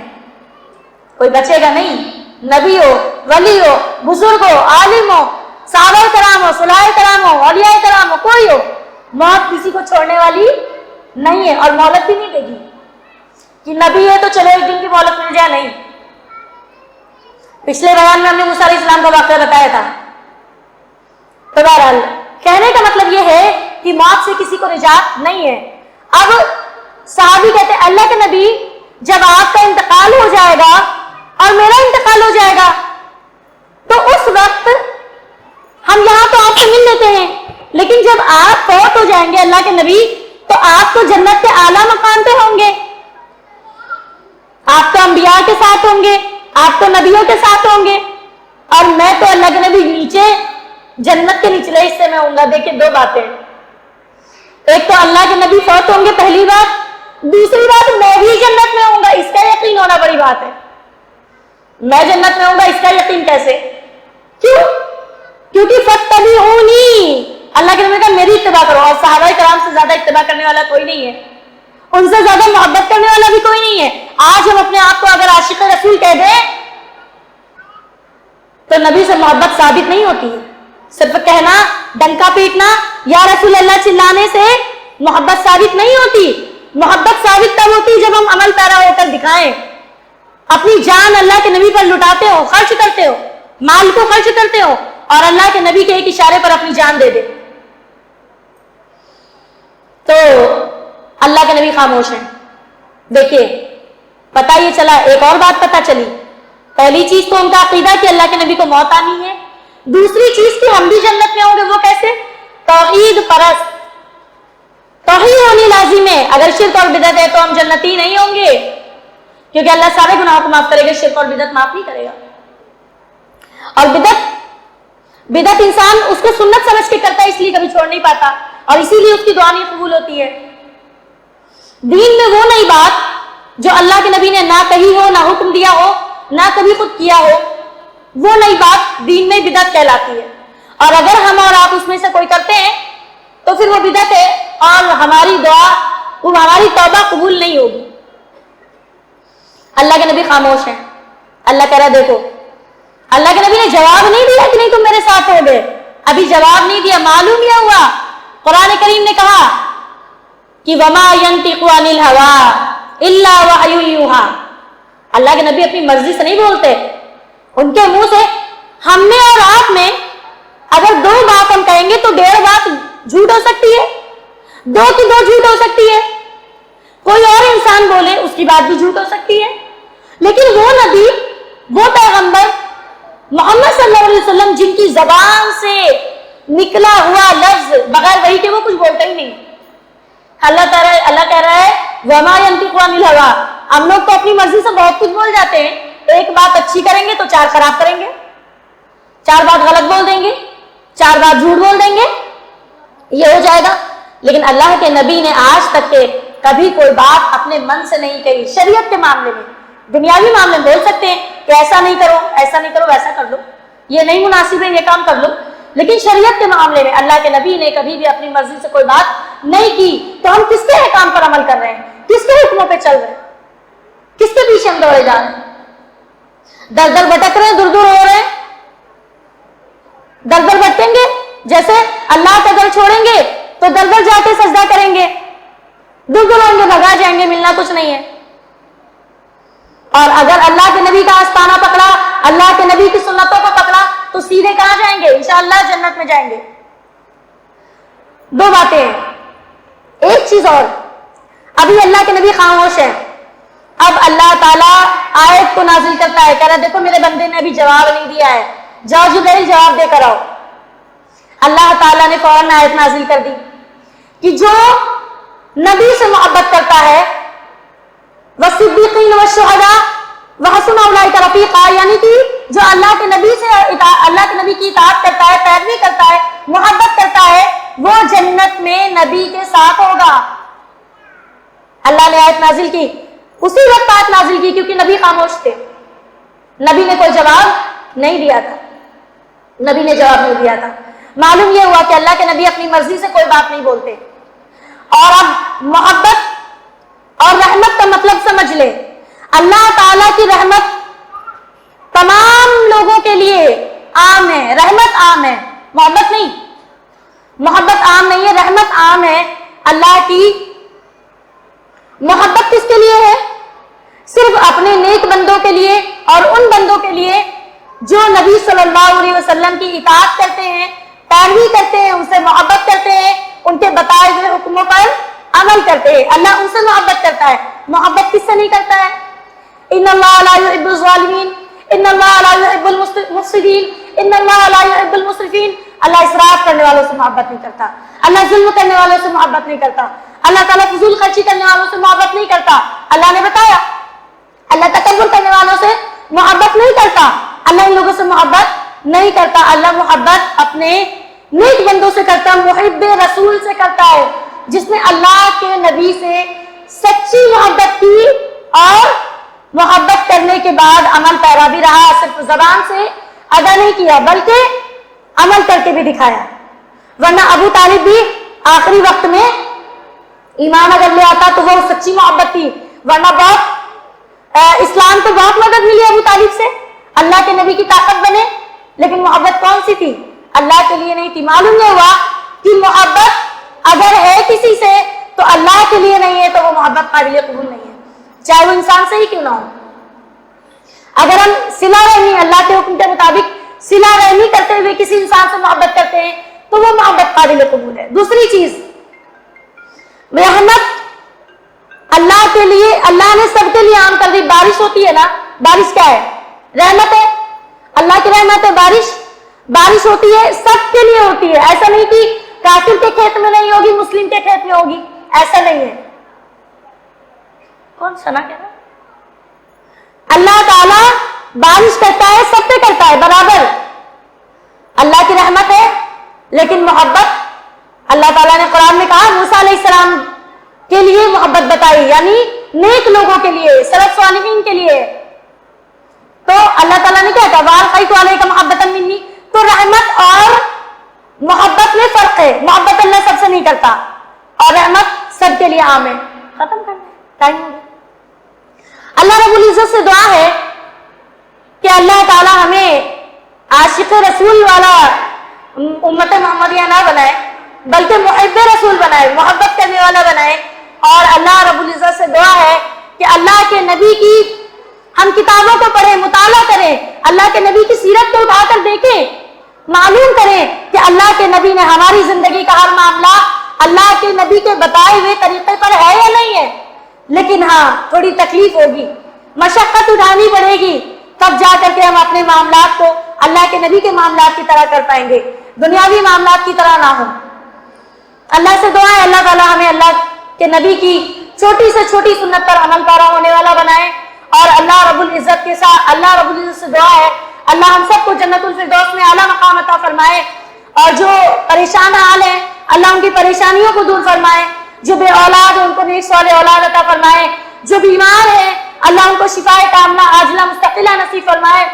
کوئی بچے گا نہیں. نبی ہو، ولی ہو، بزرگ ہو، عالم ہو، صحابہ کرام ہو، صلحاء کرام ہو، اولیاء کرام ہو، کوئی ہو، موت کسی کو چھوڑنے والی نہیں ہے اور مہلت بھی نہیں دے گی کہ نبی ہے تو چلو ایک دن کی مہلت مل جائے. نہیں. پچھلے بیان میں ہم نے موسیٰ علیہ السلام کا واقعہ بتایا تھا. تو بہرحال کہنے کا مطلب یہ ہے کہ موت سے کسی کو نجات نہیں ہے. اب صحابی کہتے ہیں اللہ کے نبی جب آپ کا انتقال ہو جائے گا اور میرا انتقال ہو جائے گا تو اس وقت ہم یہاں تو آپ سے مل لیتے ہیں، لیکن جب آپ فوت ہو جائیں گے اللہ کے نبی تو آپ تو جنت کے اعلیٰ مقام پہ ہوں گے، آپ تو انبیاء کے ساتھ ہوں گے، آپ تو نبیوں کے ساتھ ہوں گے، اور میں تو اللہ کے نبی نیچے جنت کے نچلے حصے میں ہوں گا. دیکھیں دو باتیں، ایک تو اللہ کے نبی فوت ہوں گے پہلی بات، دوسری بات میں بھی جنت میں ہوں گا. اس کا یقین ہونا بڑی بات ہے. میں جنت میں ہوں گا اس کا یقین کیسے؟ کیوں؟ کیونکہ فاتبعونی، اللہ کے نبی کا میری اتباع کرو. اور صحابہ کرام سے زیادہ اتباع کرنے والا کوئی نہیں ہے، ان سے زیادہ محبت کرنے والا بھی کوئی نہیں ہے. آج ہم اپنے آپ کو اگر عاشق رسول کہہ دیں تو نبی سے محبت ثابت نہیں ہوتی ہے. صرف کہنا، ڈنکا پیٹنا، یا رسول اللہ چلانے سے محبت ثابت نہیں ہوتی. محبت ثابت تب ہوتی جب ہم عمل پیرا ہو کر دکھائیں. اپنی جان اللہ کے نبی پر لٹاتے ہو، خرچ کرتے ہو، مال کو خرچ کرتے ہو اور اللہ کے نبی کے ایک اشارے پر اپنی جان دے دے تو اللہ کے نبی خاموش ہیں. دیکھیے پتہ یہ چلا، ایک اور بات پتہ چلی. پہلی چیز تو ان کا عقیدہ کہ اللہ کے نبی کو موت آنی ہے. دوسری چیز کہ ہم بھی جنت میں ہوں گے. وہ کیسے؟ توحید پرست. توحید ہونی لازم ہے. اگر شرک اور بدعت ہے تو ہم جنتی نہیں ہوں گے، کیونکہ اللہ سارے گناہوں کو معاف کرے گا، شرک اور بدعت معاف نہیں کرے گا. اور بدعت انسان اس کو سنت سمجھ کے کرتا ہے، اس لیے کبھی چھوڑ نہیں پاتا اور اسی لیے اس کی دعا نہیں قبول ہوتی ہے. دین میں وہ نئی بات جو اللہ کے نبی نے نہ کہی ہو، نہ حکم دیا ہو، نہ کبھی خود کیا ہو، وہ نئی بات دین میں بدعت کہلاتی ہے. اور اگر ہم اور آپ اس میں سے کوئی کرتے ہیں تو پھر وہ بدعت ہے اور ہماری دعا، ہماری توبہ قبول نہیں ہوگی. اللہ کے نبی خاموش ہیں. اللہ کہہ رہا دیکھو، اللہ کے نبی نے جواب نہیں دیا کہ نہیں تم میرے ساتھ ہو گئے، ابھی جواب نہیں دیا. معلوم یہ ہوا قرآن کریم نے کہا کہ وما ينطق عن الهوى الا وحی یوحی. اللہ کے نبی اپنی مرضی سے نہیں بولتے، ان کے منہ سے. ہم میں اور آپ میں اگر دو بات ہم کہیں گے تو 1.5 بات جھوٹ ہو سکتی ہے، 2 کی 2 جھوٹ ہو سکتی ہے. کوئی اور انسان بولے اس کی بات بھی جھوٹ ہو سکتی ہے. لیکن وہ نبی، وہ پیغمبر محمد صلی اللہ علیہ وسلم جن کی زبان سے نکلا ہوا لفظ بغیر وحی کے وہ کچھ بولتے ہی نہیں. اللہ کہہ رہا ہے وما ينطق عن الهوى. ہم لوگ تو اپنی مرضی سے بہت کچھ بول جاتے ہیں. ایک بات اچھی کریں گے تو 4 خراب کریں گے، 4 بات غلط بول دیں گے، 4 بات جھوٹ بول دیں گے، یہ ہو جائے گا. لیکن اللہ کے نبی نے آج تک کے کبھی کوئی بات اپنے من سے نہیں کہی. شریعت کے معاملے میں، دنیاوی معاملے میں بول سکتے ہیں کہ ایسا نہیں کرو، ایسا نہیں کرو، ایسا کر لو، یہ نہیں مناسب ہے، یہ کام کر لو. لیکن شریعت کے معاملے میں اللہ کے نبی نے کبھی بھی اپنی مرضی سے کوئی بات نہیں کی. تو ہم کس کے احکام پر عمل کر رہے ہیں؟ کس کے حکموں پہ چل رہے ہیں؟ کس کے پیچھے ہم دوڑے جا رہے ہیں؟ در در بھٹک رہے ہیں، دور دور ہو رہے ہیں. در در بھٹکیں گے، جیسے اللہ کا در چھوڑیں گے تو در در جا کے سجدہ کریں گے، دور دور ہوں گے، بھگا جائیں گے، ملنا کچھ نہیں ہے. اور اگر اللہ کے نبی کا آستانہ پکڑا، اللہ کے نبی کی سنتوں کو پکڑا تو سیدھے کہاں جائیں گے؟ انشاءاللہ جنت میں جائیں گے. 2 باتیں ہیں. ایک چیز اور، ابھی اللہ کے نبی خاموش ہیں. اب اللہ تعالیٰ آیت کو نازل کرتا ہے، کہہ رہا دیکھو میرے بندے نے ابھی جواب نہیں دیا ہے، جاؤ جبریل جواب دے کر آؤ. اللہ تعالیٰ نے فوراً آیت نازل کر دی کہ جو نبی سے محبت کرتا ہے والصدیقین والشہداء وحسن اولئک رفیقا، یعنی کہ جو اللہ کے نبی سے اللہ کے نبی کی اطاعت کرتا ہے، پیروی کرتا ہے، محبت کرتا ہے، وہ جنت میں نبی کے ساتھ ہوگا. اللہ نے آیت نازل کی، اسی وقت آیت نازل کی کیونکہ نبی خاموش تھے، نبی نے کوئی جواب نہیں دیا تھا. نبی نے جواب نہیں دیا تھا. معلوم یہ ہوا کہ اللہ کے نبی اپنی مرضی سے کوئی بات نہیں بولتے. اور اب محبت اور رحمت کا مطلب سمجھ لے. اللہ تعالیٰ کی رحمت تمام لوگوں کے لیے عام ہے, رحمت عام ہے, محبت نہیں. محبت عام نہیں ہے, رحمت عام ہے. اللہ کی محبت کس کے لیے ہے؟ صرف اپنے نیک بندوں کے لیے اور ان بندوں کے لیے جو نبی صلی اللہ علیہ وسلم کی اطاعت کرتے ہیں, پیروی کرتے ہیں, ان سے محبت کرتے ہیں, ان کے بتائے ہوئے حکموں پر عمل کرتے ہیں. اللہ ان سے محبت کرتا ہے. محبت کس سے نہیں کرتا ہے؟ ان اللہ لا يحب الظالمین, ان اللہ لا يحب المفسدین, ان اللہ لا يحب المسرفین. اللہ اسراف کرنے والوں سے محبت نہیں کرتا. اللہ ظلم کرنے والوں سے محبت نہیں کرتا. اللہ تعالیٰ فضول خرچی کرنے والوں سے محبت نہیں کرتا. اللہ نے بتایا. اللہ تکبر کرنے والوں سے محبت نہیں کرتا. اللہ ان لوگوں سے محبت نہیں کرتا. اللہ محبت اپنے نیک بندوں سے کرتا, محب رسول سے کرتا ہے, جس نے اللہ کے نبی سے سچی محبت کی اور محبت کرنے کے بعد عمل پیرا بھی رہا. صرف زبان سے ادا نہیں کیا بلکہ عمل کر کے بھی دکھایا. ورنہ ابو طالب بھی آخری وقت میں ایمان اگر لے آتا تو وہ سچی محبت تھی. ورنہ بہت اسلام کو بہت مدد ملی ابو طالب سے, اللہ کے نبی کی طاقت بنے, لیکن محبت کون سی تھی؟ اللہ کے لیے نہیں تھی. معلوم یہ ہوا کہ محبت اگر ہے کسی سے تو اللہ کے لیے نہیں ہے, تو وہ محبت قابل قبول نہیں ہے, چاہے وہ انسان سے ہی کیوں نہ ہو. اگر ہم صلہ رحمی اللہ کے حکم کے مطابق صلہ رحمی کرتے ہوئے کسی انسان سے محبت کرتے ہیں تو وہ محبت قابل قبول ہے. دوسری چیز, رحمت اللہ کے لیے, اللہ نے سب کے لیے عام کر دی. بارش ہوتی ہے نا, بارش کیا ہے؟ رحمت ہے. اللہ کی رحمت ہے بارش. بارش ہوتی ہے, سب کے لیے ہوتی ہے. ایسا نہیں کہ کافر کے کھیت میں نہیں ہوگی, مسلم کے کھیت میں ہوگی, ایسا نہیں ہے. کون سنا کہہ رہا؟ اللہ تعالیٰ بارش کرتا ہے, سب پہ کرتا ہے برابر. اللہ کی رحمت ہے, لیکن محبت اللہ تعالیٰ نے قرآن میں کہا موسیٰ علیہ السلام کے لیے محبت بتائی, یعنی نیک لوگوں کے لیے, سلف صالحین کے لیے. تو اللہ تعالیٰ نے کیا کہا, وَأَلْقَيْتُ عَلَيْكَ مَحَبَّةً مِّنِّي. تو رحمت اور محبت میں فرق ہے. محبت اللہ سب سے نہیں کرتا اور رحمت سب کے لیے عام ہے. ختم کرنا ہے, ٹائم ہو گیا. اللہ رب العزت سے دعا ہے کہ اللہ تعالیٰ ہمیں عاشق رسول والا امت محمدیہ نہ بنائے, بلکہ محب رسول بنائے, محبت کرنے والا بنائے. اور اللہ رب العزت سے دعا ہے کہ اللہ کے نبی کی ہم کتابوں کو پڑھیں, مطالعہ کریں, اللہ کے نبی کی سیرت کو اٹھا کر دیکھیں, معلوم کریں کہ اللہ کے نبی نے ہماری زندگی کا ہر معاملہ اللہ کے نبی کے بتائے ہوئے طریقے پر ہے یا نہیں ہے. لیکن ہاں تھوڑی تکلیف ہوگی, مشقت اٹھانی پڑے گی, تب جا کر کے ہم اپنے معاملات کو اللہ کے نبی کے معاملات کی طرح کر پائیں گے, دنیاوی معاملات کی طرح نہ ہو. اللہ سے دعا ہے اللہ تعالیٰ ہمیں اللہ کے نبی کی چھوٹی سے چھوٹی سنت پر عمل پیرا ہونے والا بنائے. اور اللہ رب العزت کے ساتھ اللہ رب العزت سے دعا ہے اللہ ہم سب کو جنت الفردوس میں اعلیٰ مقام عطا فرمائے. اور جو پریشان حال ہیں اللہ ان کی پریشانیوں کو دور فرمائے, جو بے اولاد ہیں ان کو نیک صالح اولاد عطا فرمائے, جو بیمار ہیں اللہ ان کو شفائے کاملہ عاجلہ مستقلہ نصیب فرمائے.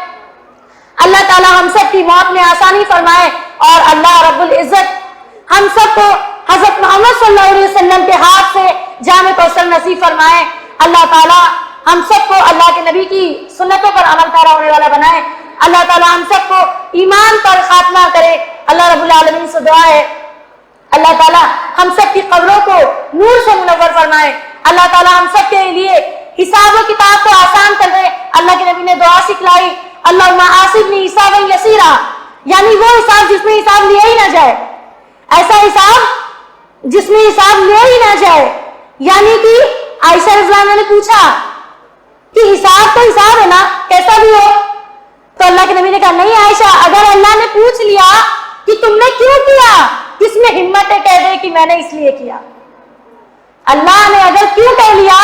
اللہ تعالیٰ ہم سب کی موت میں آسانی فرمائے. اور اللہ رب العزت ہم سب کو حضرت محمد صلی اللہ علیہ وسلم کے ہاتھ سے جام کوثر نصیب فرمائے. اللہ تعالیٰ ہم سب کو اللہ کے نبی کی سنتوں پر عمل پیرا ہونے والا بنائے. اللہ تعالیٰ ہم سب کو ایمان پر خاتمہ کرے. اللہ رب العالمین سے دعا ہے اللہ تعالیٰ ہم سب کی قبروں کو نور سے منور فرمائے. اللہ تعالیٰ ہم سب کے لیے حساب و کتاب کو آسان کر دے. اللہ کے نبی نے دعا سکھلائی اللہم حاسبنی حسابا یسیرا, یعنی وہ حساب جس میں حساب لیا ہی نہ جائے, ایسا حساب جس میں حساب لیا ہی نہ جائے. یعنی کہ عائشہ رضی اللہ عنہا نے پوچھا کہ حساب تو حساب ہے نا, کیسا بھی ہو. تو اللہ کے نبی نے کہا نہیں عائشہ, اگر اللہ نے پوچھ لیا کہ تم نے کیوں کیا, کس میں ہمت ہے کہہ دے کہ میں نے اس لیے کیا. اللہ نے اگر کیوں کہہ لیا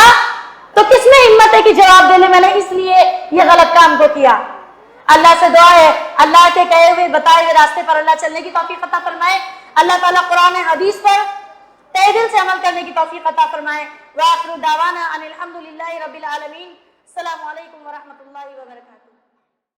تو کس میں ہمت ہے کہ جواب دے لے میں نے اس لیے یہ غلط کام کو کیا. اللہ سے دعا ہے اللہ کے کہے ہوئے بتائے ہوئے راستے پر اللہ چلنے کی توفیق عطا فرمائے. اللہ تعالیٰ قرآن حدیث پر تہ دل سے عمل کرنے کی توفیق عطا فرمائے. وآخر دعوانا ان الحمد للہ رب العالمین. السلام علیکم ورحمۃ اللہ وبرکاتہ.